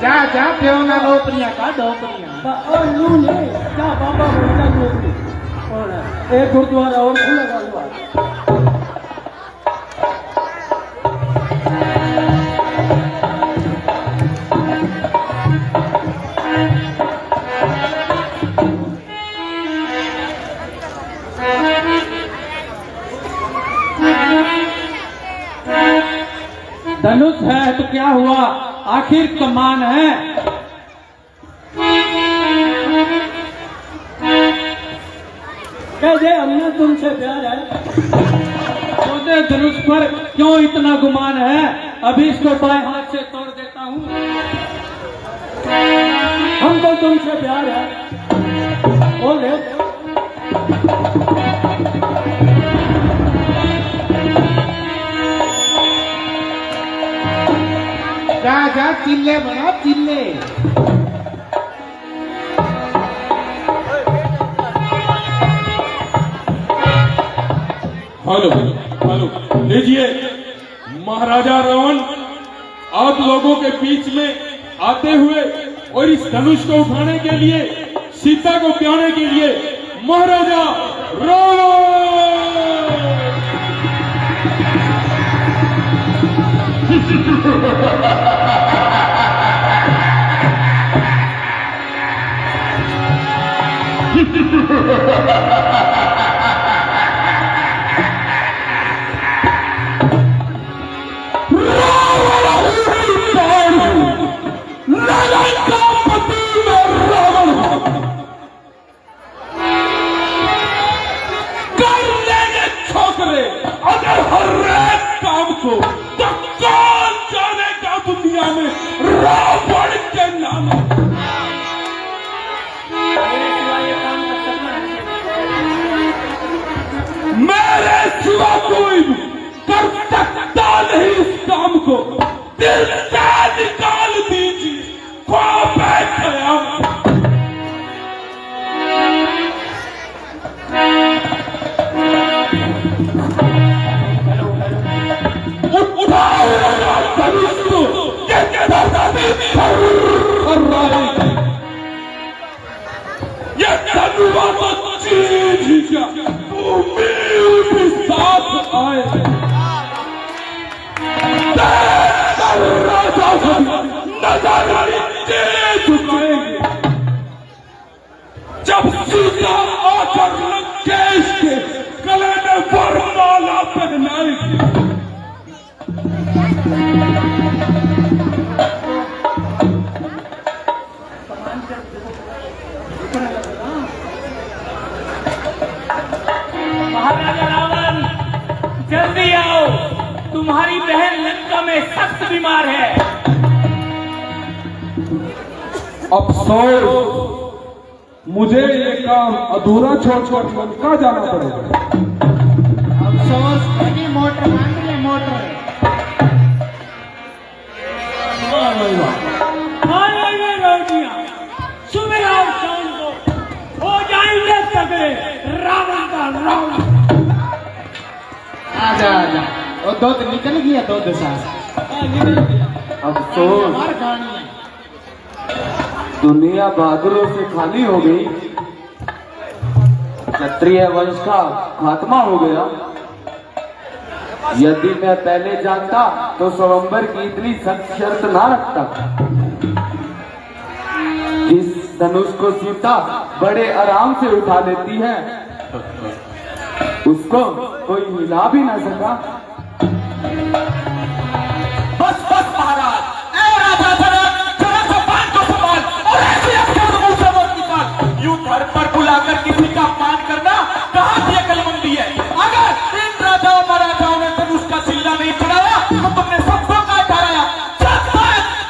जा जा प्यो ना लोपरिया का डोपरिया और नू नहीं क्या बाबा बोलता नौकरी और एक गुरुद्वारा और खुलेगा हुआ धनुष है तो क्या हुआ, आखिर कमान है। कह हमने तुमसे प्यार है। तोते धनुष पर क्यों इतना गुमान है? अभी इसको बाएं हाथ से तोड़ देता हूँ। हमको तुमसे प्यार है। बोले जा जा चिल्ले बना चिल्ले। हेलो हेलो, लीजिए महाराजा रावण आप लोगों के बीच में आते हुए और इस धनुष को उठाने के लिए, सीता को ब्याने के लिए महाराजा रावण। अगर हर एक काम को तत्काल जानेगा दुनिया में रावण के नाम। मेरे सिवा कोई कर सकता नहीं इस काम को। दिल से निकाल दीजिए ख्वाब है क़यामत। ये धन्यवाद चीज ही क्या उम्मीद भी साथ आए। राजा नजर तेज उठाएंगे जब सीता आकर लंकेश के गले में वरमाला पहनाएगी। महाराजा रावण, जल्दी आओ, तुम्हारी बहन लंका में सख्त बीमार है। अफसोस, मुझे ये काम अधूरा छोड़कर लंका जाना पड़ेगा। अफसोस की मोटर मांग ले मोटर। सुबह और शाम को हो जाएंगे तगड़े रावण का रावण। आजा आजा, वो दूध निकल गया, दूध सास अफसोस, मार खानी है। दुनिया बहादुरों से खाली हो गई, क्षत्रिय वंश का खात्मा हो गया। यदि मैं पहले जानता तो स्वयंवर की इतनी सख्त शर्त ना रखता। जिस धनुष को सीता बड़े आराम से उठा लेती है, उसको कोई हिला भी ना सका। बस बस महाराज, ऐ राजा जनक, जरा जुबान को संभाल और ऐसे अक्षर मुंह से मत निकाल। यूं घर पर बुलाकर किसी का अपमान करना कहाँ की अकलमंदी है। अगर इन राजाओं महाराजाओं ने धनुष का सिल्ला नहीं चढ़ाया तो तुमने सबको का ठहराया।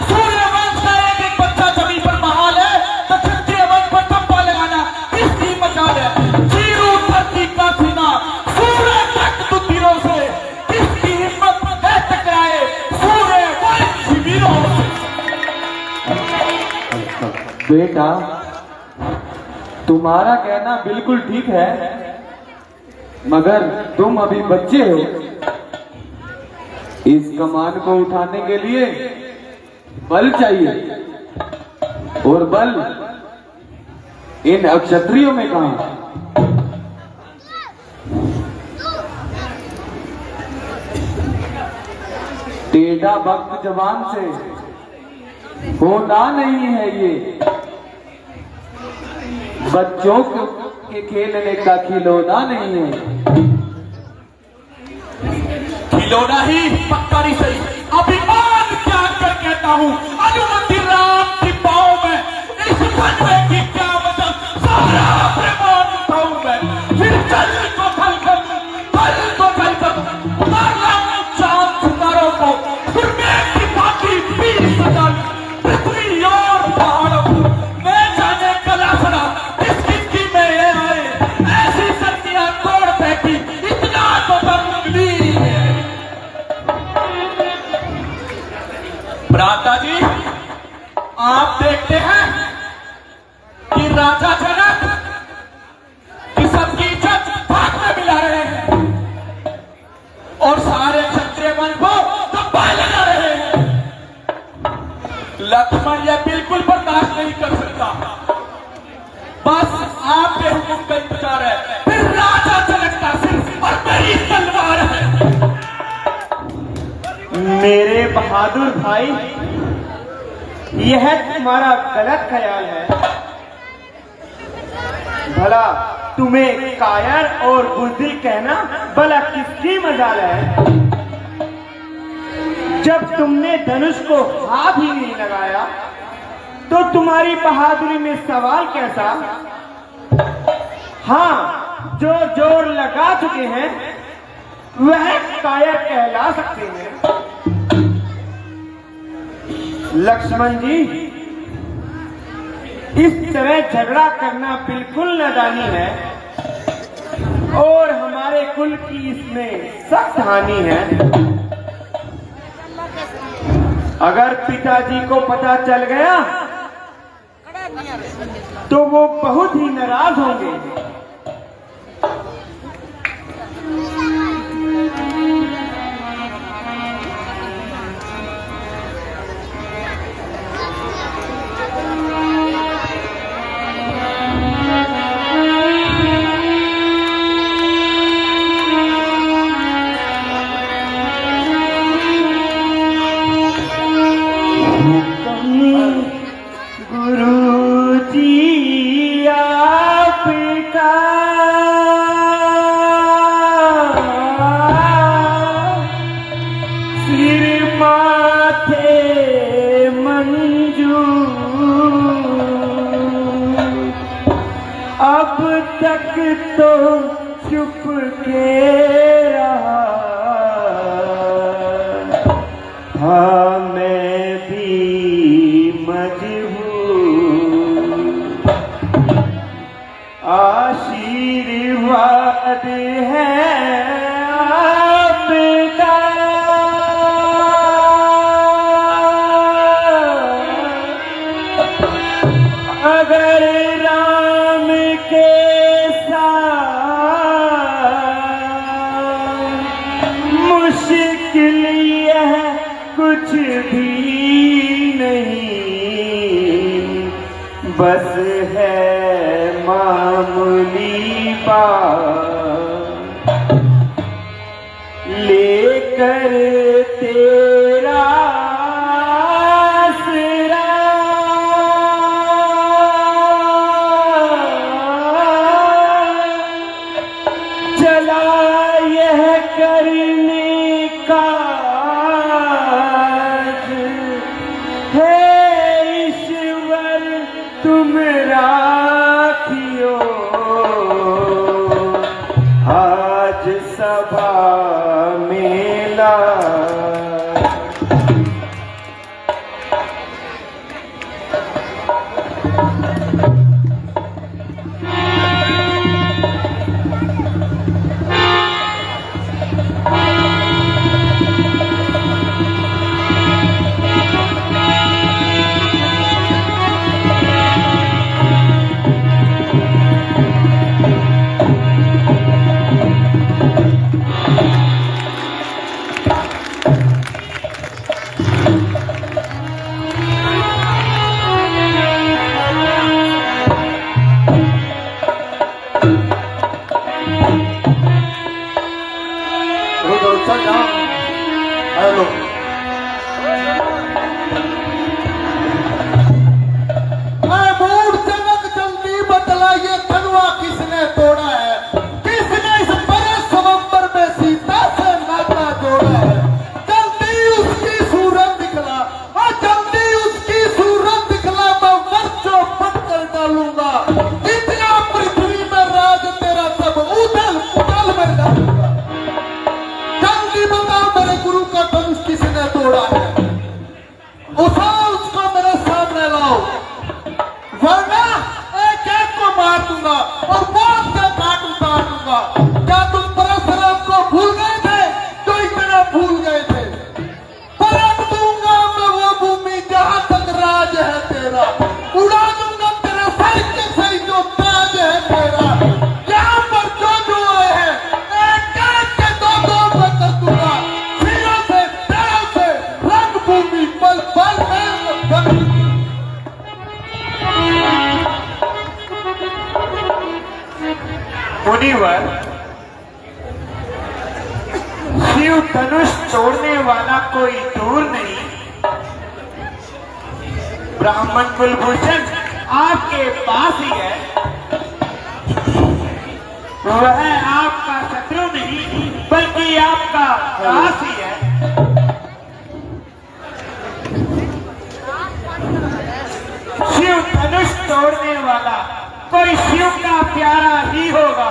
सूर्यवंश का एक एक बच्चा जमीन पर महाल है तो क्षत्रिय वंश पर ठप्पा लगाना किसकी मजाल है। चीरू धरती का सीना सूर्य तक तुतीरों से किसकी हिम्मत है टकराए सूर्य वंश वीरों से। बेटा, तुम्हारा कहना बिल्कुल ठीक है, मगर तुम अभी बच्चे हो। इस कमान को उठाने के लिए बल चाहिए, और बल इन अक्षत्रियों में कहां। टेढ़ा वक्त जवान से होना नहीं है ये, बच्चों के खेलने का खिलौना नहीं है। खिलौना ही पक्का नहीं सही, अभिमान त्याग कर कहता हूँ, अनुमति राम की पाँव में इस खंडे की क्या मतलब, सारा प्रमाण उठाऊं मैं। फिर चल को खल कर उतार लाऊं चांद सितारों को, फिर मैं की बाकी 20 सजाल पृथ्वी और पहाड़ों को। मैं जाने कला सड़ा इस किसकी में ये आए, ऐसी सर्दियां तोड़ फेंकी, इतना तो बंदी है। भ्राता जी, आप देखते हैं कि राजा जनक की सबकी इज्जत भाग में मिला रहे हैं और सारे क्षत्रिय वंश को दबाए लगा रहे हैं। लक्ष्मण यह बिल्कुल बर्दाश्त नहीं कर सकता। बस आपके हुक्म का इंतजार है, फिर राजा जनक का सिर और मेरी तलवार है। मेरे बहादुर भाई, यह तुम्हारा गलत ख्याल है। भला तुम्हें कायर और बुज़दिल कहना भला किसकी मजाल है। जब तुमने धनुष को हाथ ही नहीं लगाया तो तुम्हारी बहादुरी में सवाल कैसा। हाँ, जो जोर लगा चुके हैं वह कायर कहला सकते हैं। लक्ष्मण जी, इस तरह झगड़ा करना बिल्कुल नादानी है और हमारे कुल की इसमें सख्त हानि है। अगर पिताजी को पता चल गया तो वो बहुत ही नाराज होंगे। गुरुजी आपका तक तो चुप के रहा, हाँ मैं भी मजबूर। आशीर्वाद है आपका, अगर राम के साथ मुश्किल यह कुछ भी नहीं, बस है मामूली बात, लेकर तेरा आसरा चला यह करने का है ईश्वर तुम राखियो, आज सभा मेला हेलो मूड जनक जल्दी बतलाइए, धनवा किसने तोड़ा है? किसने इस बड़े सवंबर में सीता से नाता जोड़ा है? जल्दी उसकी सूरत दिखला, और जल्दी उसकी सूरत दिखला, मैं वर्चों पत्थर डालूंगा, इतना पृथ्वी में राज तेरा सब उथल पुथल में डालूंगा। जल्दी बताओ मेरे गुरु का धनुष किसने तोड़ा है? उठाओ उसको मेरे सामने लाओ, वरना एक एक को मार दूंगा और बहुत से काटूंगा। क्या तुम परशुराम को भूल गए थे जो इतना भूल गए थे? परख दूंगा मैं वो भूमि जहां तक राज है तेरा, उड़ा दूंगा तेरे सर के सही जो ताज है तेरा। यहाँ पर जो जो आए हैं एक एक के दो दो मैं कर दूंगा, सिरों से पैरों से रंग भूमि पल पल में बन। मुनिवर, शिव धनुष तोड़ने वाला कोई दूर नहीं, ब्राह्मण कुलभूषण आपके पास ही है। वह आपका शत्रु नहीं बल्कि आपका दास ही है। शिव धनुष तोड़ने वाला कोई शिव का प्यारा ही होगा,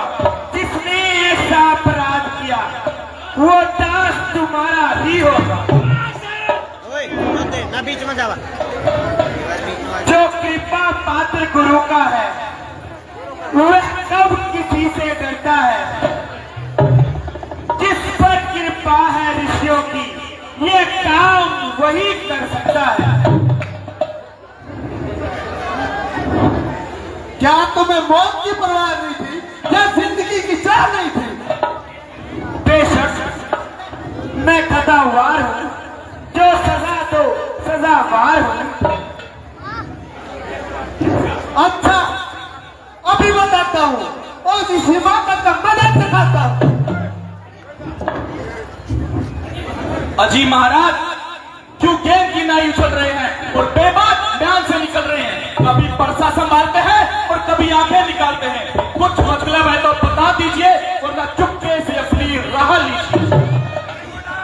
जिसने ऐसा अपराध किया वो दास तुम्हारा ही होगा। ना बीच में जावा, जो कृपा पात्र गुरु का है वह कब किसी से डरता है? जिस पर कृपा है ऋषियों की ये काम वही कर सकता है। क्या तुम्हें मौत की परवाह नहीं थी या जिंदगी की चाह नहीं थी? बेशक मैं खतावार हूँ, जो सजा दो सजावार हूँ। अच्छा अभी बताता हूँ और इस हिमाकत का मदद दिखाता हूँ। अजी महाराज क्यों गेंद की नाई उछल रहे हैं और बेबाक बयान से निकल रहे हैं? कभी परसा संभालते हैं और कभी आंखें निकालते हैं। कुछ मतलब है तो बता दीजिए वरना चुपके से अपनी राह लीजिए।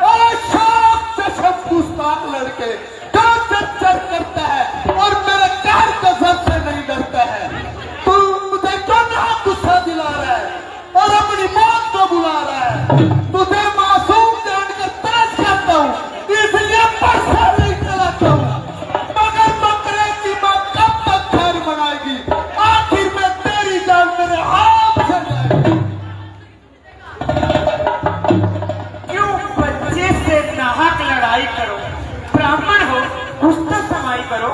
और शौक से शब्द लड़के जो चर्चा करता है और मेरे कहर कसम से नहीं डरता है। तू मुझे क्यों ना गुस्सा दिला लड़ाई करो, ब्राह्मण हो कुछ तो समाई करो।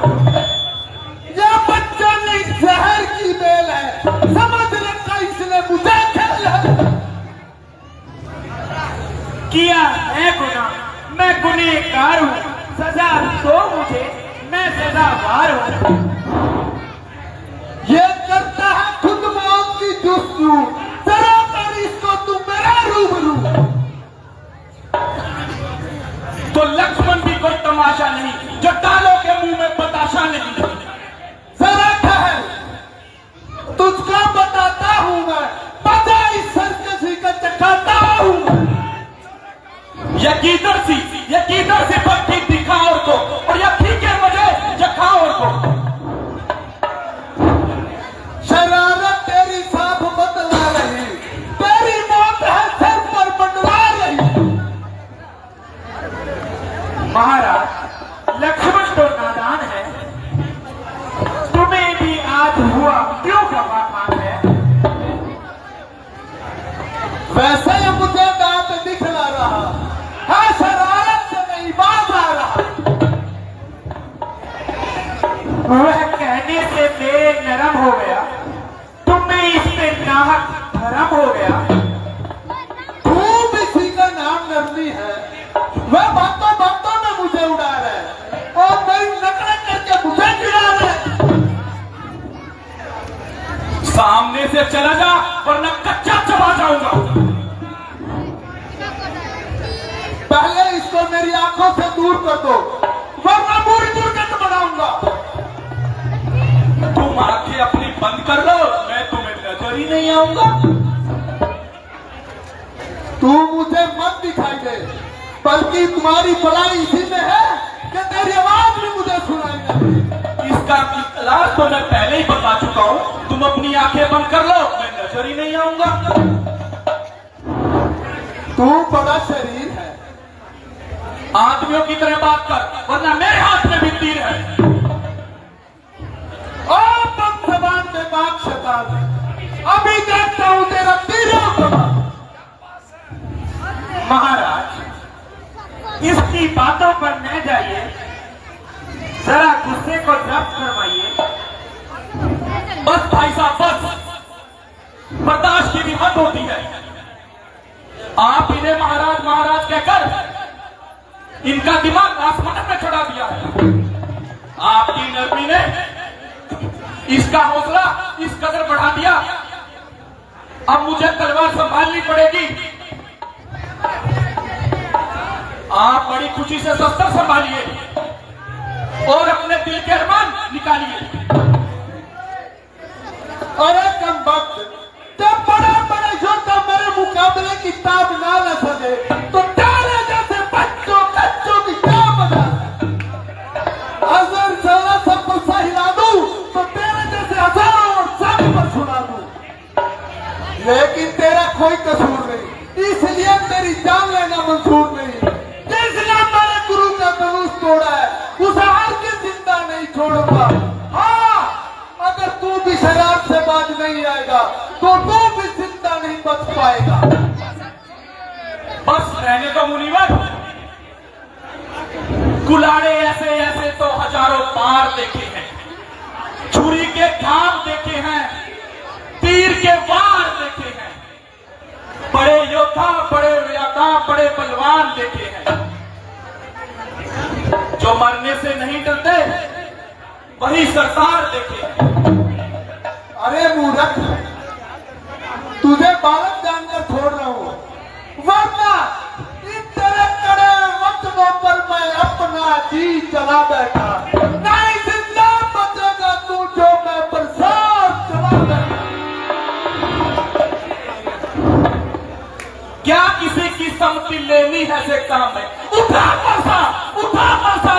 ये बच्चा नहीं जहर की बेल है, समझ रखा इसने मुझे खेला। किया है गुनाह, मैं गुनहगार हूँ, सजा दो मुझे, मैं सजावार हूँ। ये करता है खुद मौत की जुस्तजू, जरा कर इसको तू मेरा रूबरू। तो लक्ष्मण भी कोई तमाशा नहीं, जो डालो के मुंह में बताशा नहीं। जरा ठहर, तुझको बताता हूँ मैं, बजा इस सरकशी का चखाता हूँ मैं। ये कीदर सी पट्टी दिखा और को, और ये ठीक है मुझे जखा और को। शरारत तेरी साफ बदला रही, तेरी मौत है सिर पर मंडरा रही। महाराज लक्ष्मण तो नादान है, तुम्हें भी आज हुआ क्यों गवाह है। वैसे ही मुझे दांत दिखला रहा है, शरारत से नहीं बाज आ रहा। वह कहने से मेरे नरम हो गया, तुम्हें इस पे नाहक भरम हो गया। खूब इसी का नाम नरमी है, वह बातों बातों में मुझे उड़ा रहा है और मेरी नकल करके मुझे गिरा रहा है। सामने से चला जा वरना कच्चा चबा जाऊंगा। पहले इसको मेरी आंखों से दूर कर दो, वरना पूरी दुर्गंध बनाऊंगा। तुम आंखें अपनी बंद कर लो, मैं तुम्हें नजर ही नहीं आऊंगा। तू मुझे मत दिखाई दे, बल्कि तुम्हारी भलाई इसी में है कि तेरी आवाज भी मुझे सुनाई नहीं। इसका इलाज तो मैं पहले ही बता चुका हूँ, तुम अपनी आंखें बंद कर लो, मैं नजर ही नहीं आऊंगा। तू बड़ा शरीर है, आदमियों की तरह बात कर, वरना मेरे हाथ में भी तीर है। और बम जबान में बात शैतान, अभी देखता हूं तेरा तीरों को। महाराज इसकी बातों पर न जाइए, जरा गुस्से को जब्त करवाइए। बस भाई साहब बस, बर्दाश्त की भी हद होती है। आप इन्हें महाराज महाराज कहकर इनका दिमाग आसमान में चढ़ा दिया है। आपकी नरमी ने इसका हौसला इस कदर बढ़ा दिया, अब मुझे तलवार संभालनी पड़ेगी। आप बड़ी खुशी से शस्त्र संभालिए और अपने दिल के अरमान निकालिए। अरे कम वक्त, जब बड़े बड़े योद्धा मेरे मुकाबले की ताब ना ले सके, तो तारे जैसे बच्चों कच्चों की क्या मजा। अगर सारा सब गुस्सा हिला दूं, तो तेरे जैसे हजारों और सब पर सुना दूं। लेकिन तेरा कोई कसूर नहीं, इसलिए तेरी जान लेना मंजूर नहीं। जिसने मेरे गुरु का धनुष तोड़ा है, उसे हर के जिंदा नहीं छोड़ूंगा। हाँ, अगर तू भी शराब से बाज नहीं आएगा, तो तू भी जिंदा नहीं बच पाएगा। बस रहने दो मुनीवर, कुलाड़े ऐसे ऐसे तो हजारों पार देखे हैं, छुरी के घाव देखे हैं, तीर के वार देखे हैं, बड़े योद्धा बड़े व्यादा बड़े बलवान देखे हैं। जो मरने से नहीं डरते वही सरदार देखे हैं। अरे मूर्ख, तुझे बालक जानकर छोड़ रहा हूं, वरना इन तेरे कड़े वचनों पर मैं अपना जी चला बैठा। नहीं जिंदा बचेगा तू, जो मैं बरसात चला बैठा। क्या किसी की सम्मति लेनी है से काम है? उठा परसा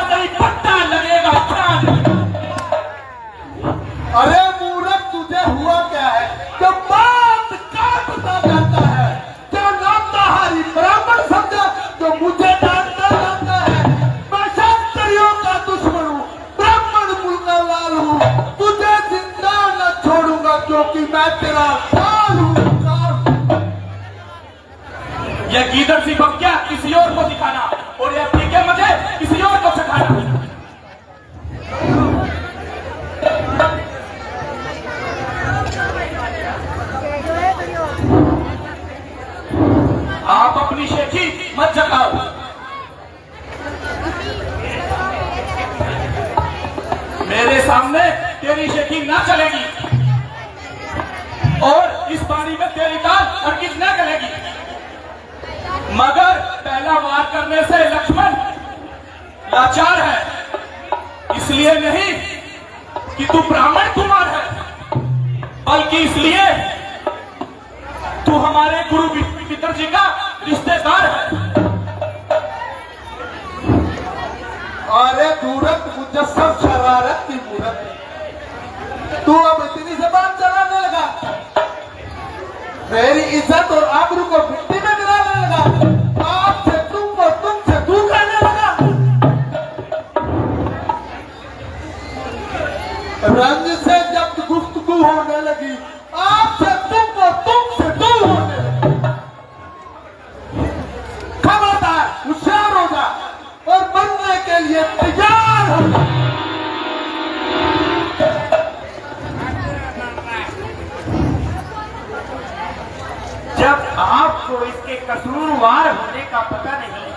नहीं पट्टा लगेगा ध्यान। अरे मूर्ख, तुझे हुआ क्या है जो बात काटता जाता है? क्या नामधारी ब्राह्मण समझा जो मुझे डांटता जाता है? मैं क्षत्रियों का दुश्मन हूँ, ब्राह्मण कुल का लाल हूँ। तुझे जिंदा न छोड़ूंगा, क्योंकि मैं तेरा काल हूँ, काल। यह गीदड़ सी बकिया किसी और को दिखाना और यह ठीक है मुझे देखी ना चलेगी, और इस पानी में तेरी दाल हरगिज ना गलेगी। मगर पहला वार करने से लक्ष्मण लाचार है, इसलिए नहीं कि तू ब्राह्मण कुमार है, बल्कि इसलिए तू हमारे गुरु पितर जी का रिश्तेदार है। अरे मूर्ख मुजस्सम शरारत की मूर्ख, तू अब इतनी जबान चलाने लगा, मेरी इज्जत और आबरू को मिट्टी में गिराने लगा, आपसे तुमको तुमसे तू कहने लगा। रंज से जब गुफ्तगू होने लगी, आपसे तुमको तुमसे तू होने लगी। खबरदार, होशियार हो जा और बनने के लिए तैयार हो जा। जब आपको इसके कसूरवार होने का पता नहीं,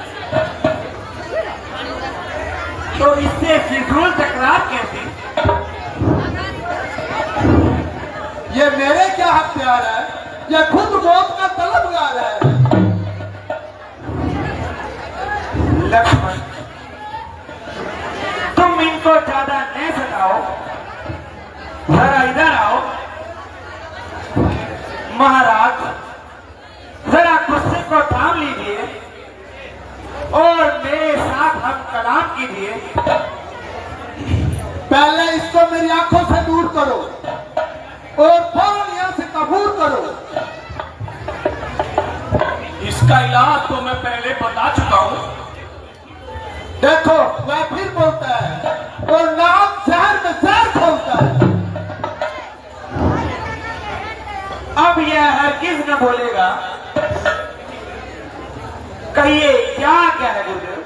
तो इससे फिजूल तकरार कैसे? ये मेरे क्या हथियार है, ये खुद मौत का तलबगार है। लक्ष्मण, तुम इनको ज्यादा नहीं सताओ, जरा इधर आओ। महाराज, जरा गुस्से को थाम लीजिए और मेरे साथ हम कलाम कीजिए। पहले इसको मेरी आंखों से दूर करो और फौरन यहां से कबूल करो। इसका इलाज तो मैं पहले बता चुका हूं। देखो, वह फिर बोलता है और नाम शहर में जहर खोलता है। अब यह हरगिज न बोलेगा। कहिए, क्या क्या है गुरुदेव?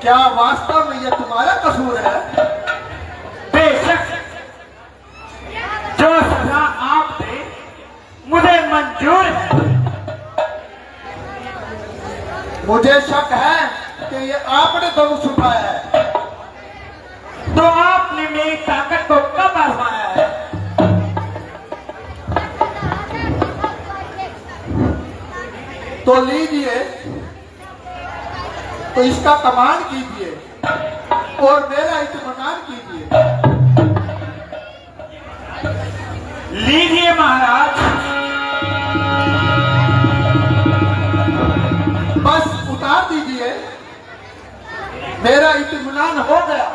क्या वास्तव में यह तुम्हारा कसूर है? बेशक, जो सजा आप दे मुझे मंजूर है। मुझे शक है कि ये आपने धनुष उठाया है। तो आपने मेरी ताकत को कब आजमाया है? तो लीजिए, तो इसका कमांड कीजिए और मेरा इत्मीनान कीजिए। लीजिए महाराज। बस उतार दीजिए, मेरा इत्मीनान हो गया।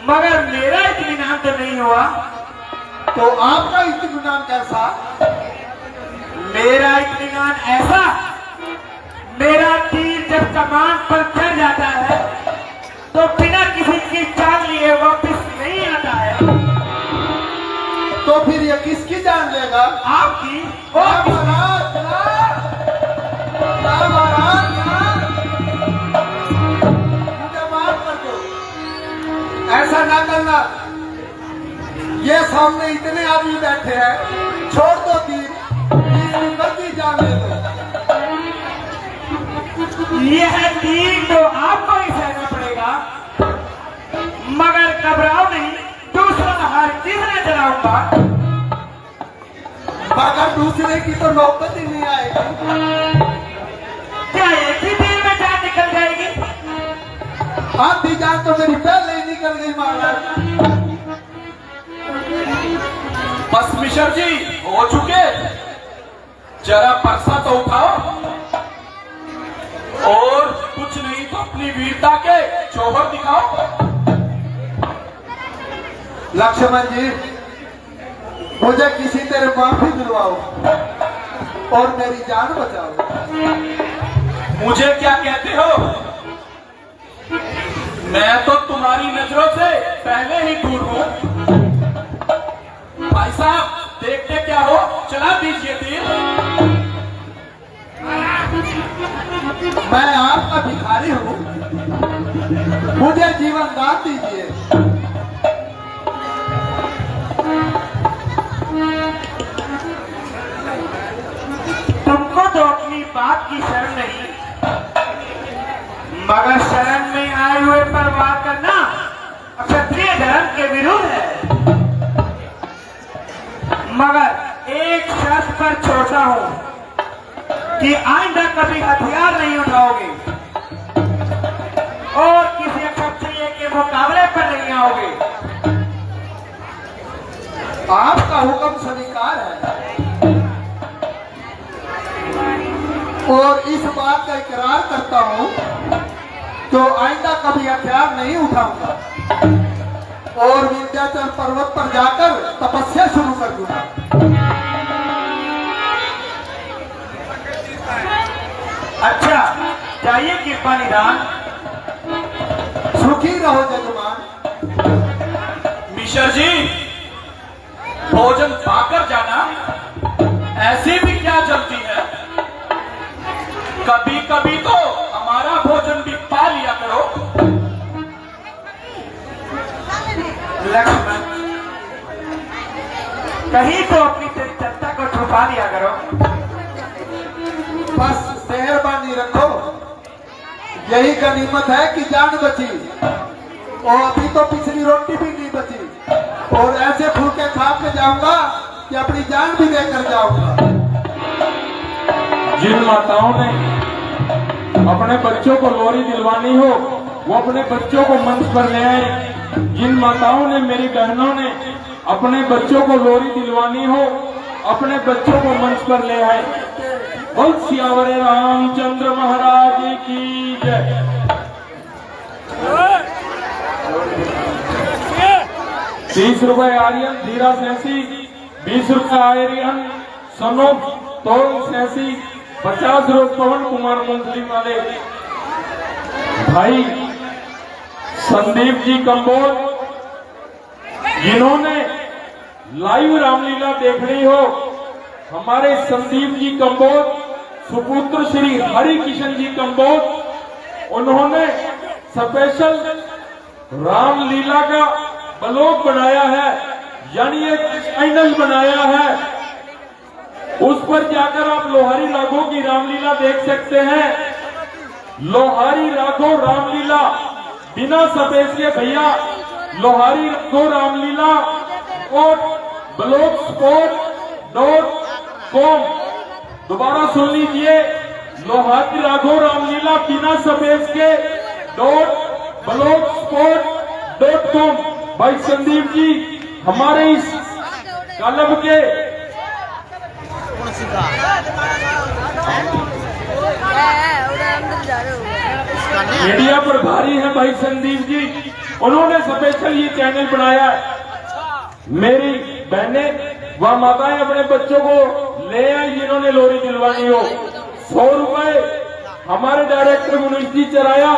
मगर मेरा इत्मीनान तो नहीं हुआ। तो आपका इत्मीनान कैसा? मेरा इत्मीनान ऐसा, मेरा तीर जब कमान पर चढ़ जाता है तो बिना किसी की जान लिए वापस नहीं आता है। तो फिर ये किसकी जान लेगा? आपकी। महाराज, महाराज, मुझे माफ कर दो, ऐसा ना करना। ये सामने इतने आदमी बैठे हैं, छोड़ दो तीर, इसकी गलती जान ले दो। यह तीर तो आपको ही सहना पड़ेगा, मगर घबराओ नहीं, दूसरा हर किसने चलाऊंगा। मगर दूसरे की तो नौबत ही नहीं आएगी। क्या एक ही तीर में जान निकल जाएगी? आधी जान तो मेरी पहले ही निकल गई महाराज। बस मिश्र जी, हो चुके, जरा परसा तो उठाओ, और कुछ नहीं तो अपनी वीरता के जौहर दिखाओ। लक्ष्मण जी, मुझे किसी तरह माफी दिलवाओ और मेरी जान बचाओ। मुझे क्या कहते हो? मैं तो तुम्हारी नजरों से पहले ही दूर हूं। भाई साहब, देखते क्या हो, चला दीजिए तीर। मैं आपका भिखारी हूं, मुझे जीवन दान दीजिए। तुमको तो अपनी बात की शर्म नहीं, मगर शरण में आए हुए पर वार करना क्षत्रिय धर्म मगर एक शर्त पर छोड़ता हूं कि आइंदा कभी हथियार नहीं उठाओगे और किसी क्षत्रिय के मुकाबले पर नहीं आओगे। आपका हुक्म स्वीकार है और इस बात का इकरार करता हूं तो आइंदा कभी हथियार नहीं उठाऊंगा और विंध्याचल पर्वत पर जाकर तपस्या शुरू कर दूंगा। अच्छा, चाहिए कृपा निदान। सुखी रहो जजमान। मिश्र जी, भोजन पाकर जाना ऐसी भी क्या चलती है? कभी कभी तो हमारा भोजन भी पा लिया करो। लक्ष्मण, कहीं तो अपनी चरित्रता को छुपा लिया करो। बस मेहरबानी रखो, यही गनीमत है कि जान बची और अभी तो पिछली रोटी भी नहीं बची और ऐसे फूके खा के जाऊंगा कि अपनी जान भी देकर जाऊंगा। जिन माताओं ने अपने बच्चों को लोरी दिलवानी हो वो अपने बच्चों को मंच पर ले आए। जिन माताओं ने, मेरी बहनों ने अपने बच्चों को लोरी दिलवानी हो अपने बच्चों को मंच पर ले आए। बोल सियावर रामचंद्र महाराज की जय। 30 रुपए आर्यन धीरा सैसी, 20 रुपए आर्यन सनोप तोल सैसी, 50 रुपए पवन कुमार मंत्री वाले भाई संदीप जी कंबोज, जिन्होंने लाइव रामलीला देखनी हो हमारे संदीप जी कंबोज, सुपुत्र श्री हरि किशन जी कंबोज, उन्होंने स्पेशल रामलीला का ब्लॉग बनाया है, यानी एक चैनल बनाया है। उस पर जाकर आप लोहारी राघव की रामलीला देख सकते हैं। लोहारी राघव रामलीला बिना स्पेस के भैया, लोहारी राघव रामलीला और blogspot.com, दोबारा सुन लीजिए, लोहारी राघव रामलीला बिना स्पेस के blogspot.com। भाई संदीप जी हमारे इस कलम के मीडिया पर भारी है भाई संदीप जी, उन्होंने स्पेशल ये चैनल बनाया है। मेरी बहनें व माताएं अपने बच्चों को ले आए जिन्होंने लोरी दिलवानी हो। 100 रुपए हमारे डायरेक्टर मुनीष जी चराया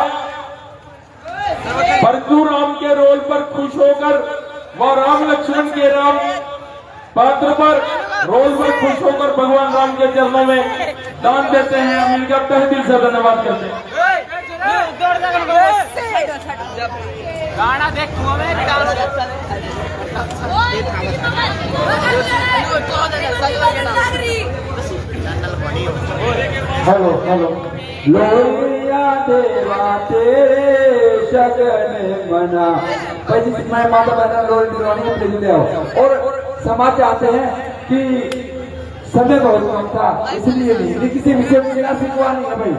परशुराम के रोल पर खुश होकर व राम लक्ष्मण के राम पात्र पर रोल पर खुश होकर भगवान राम के चरणों में दान देते हैं। हम इनका तहे दिल से धन्यवाद करते हैं। गाना देखो हेलो हेलो। लोरिया देवा तेरे शगन मना। भाई जी मैं माता बहना लोरी दिलवानी को ले आओ। और समाज चाहते हैं कि समय बहुत कम था इसलिए नहीं, किसी विषय में गिला सिखवा नहीं है भाई।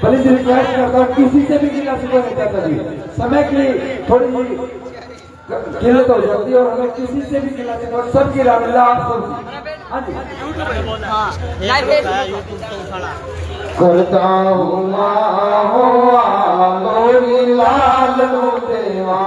भले से रिक्वेस्ट करता हूँ किसी से भी गिला सिखवा नहीं चाहता जी। समय की थोड़ी किल्लत हो जाती है और हमें किसी से भी गिला सिखवा सबकी रामलीला आप सब। हाँ जी करता हूँ लोरी लाल देवा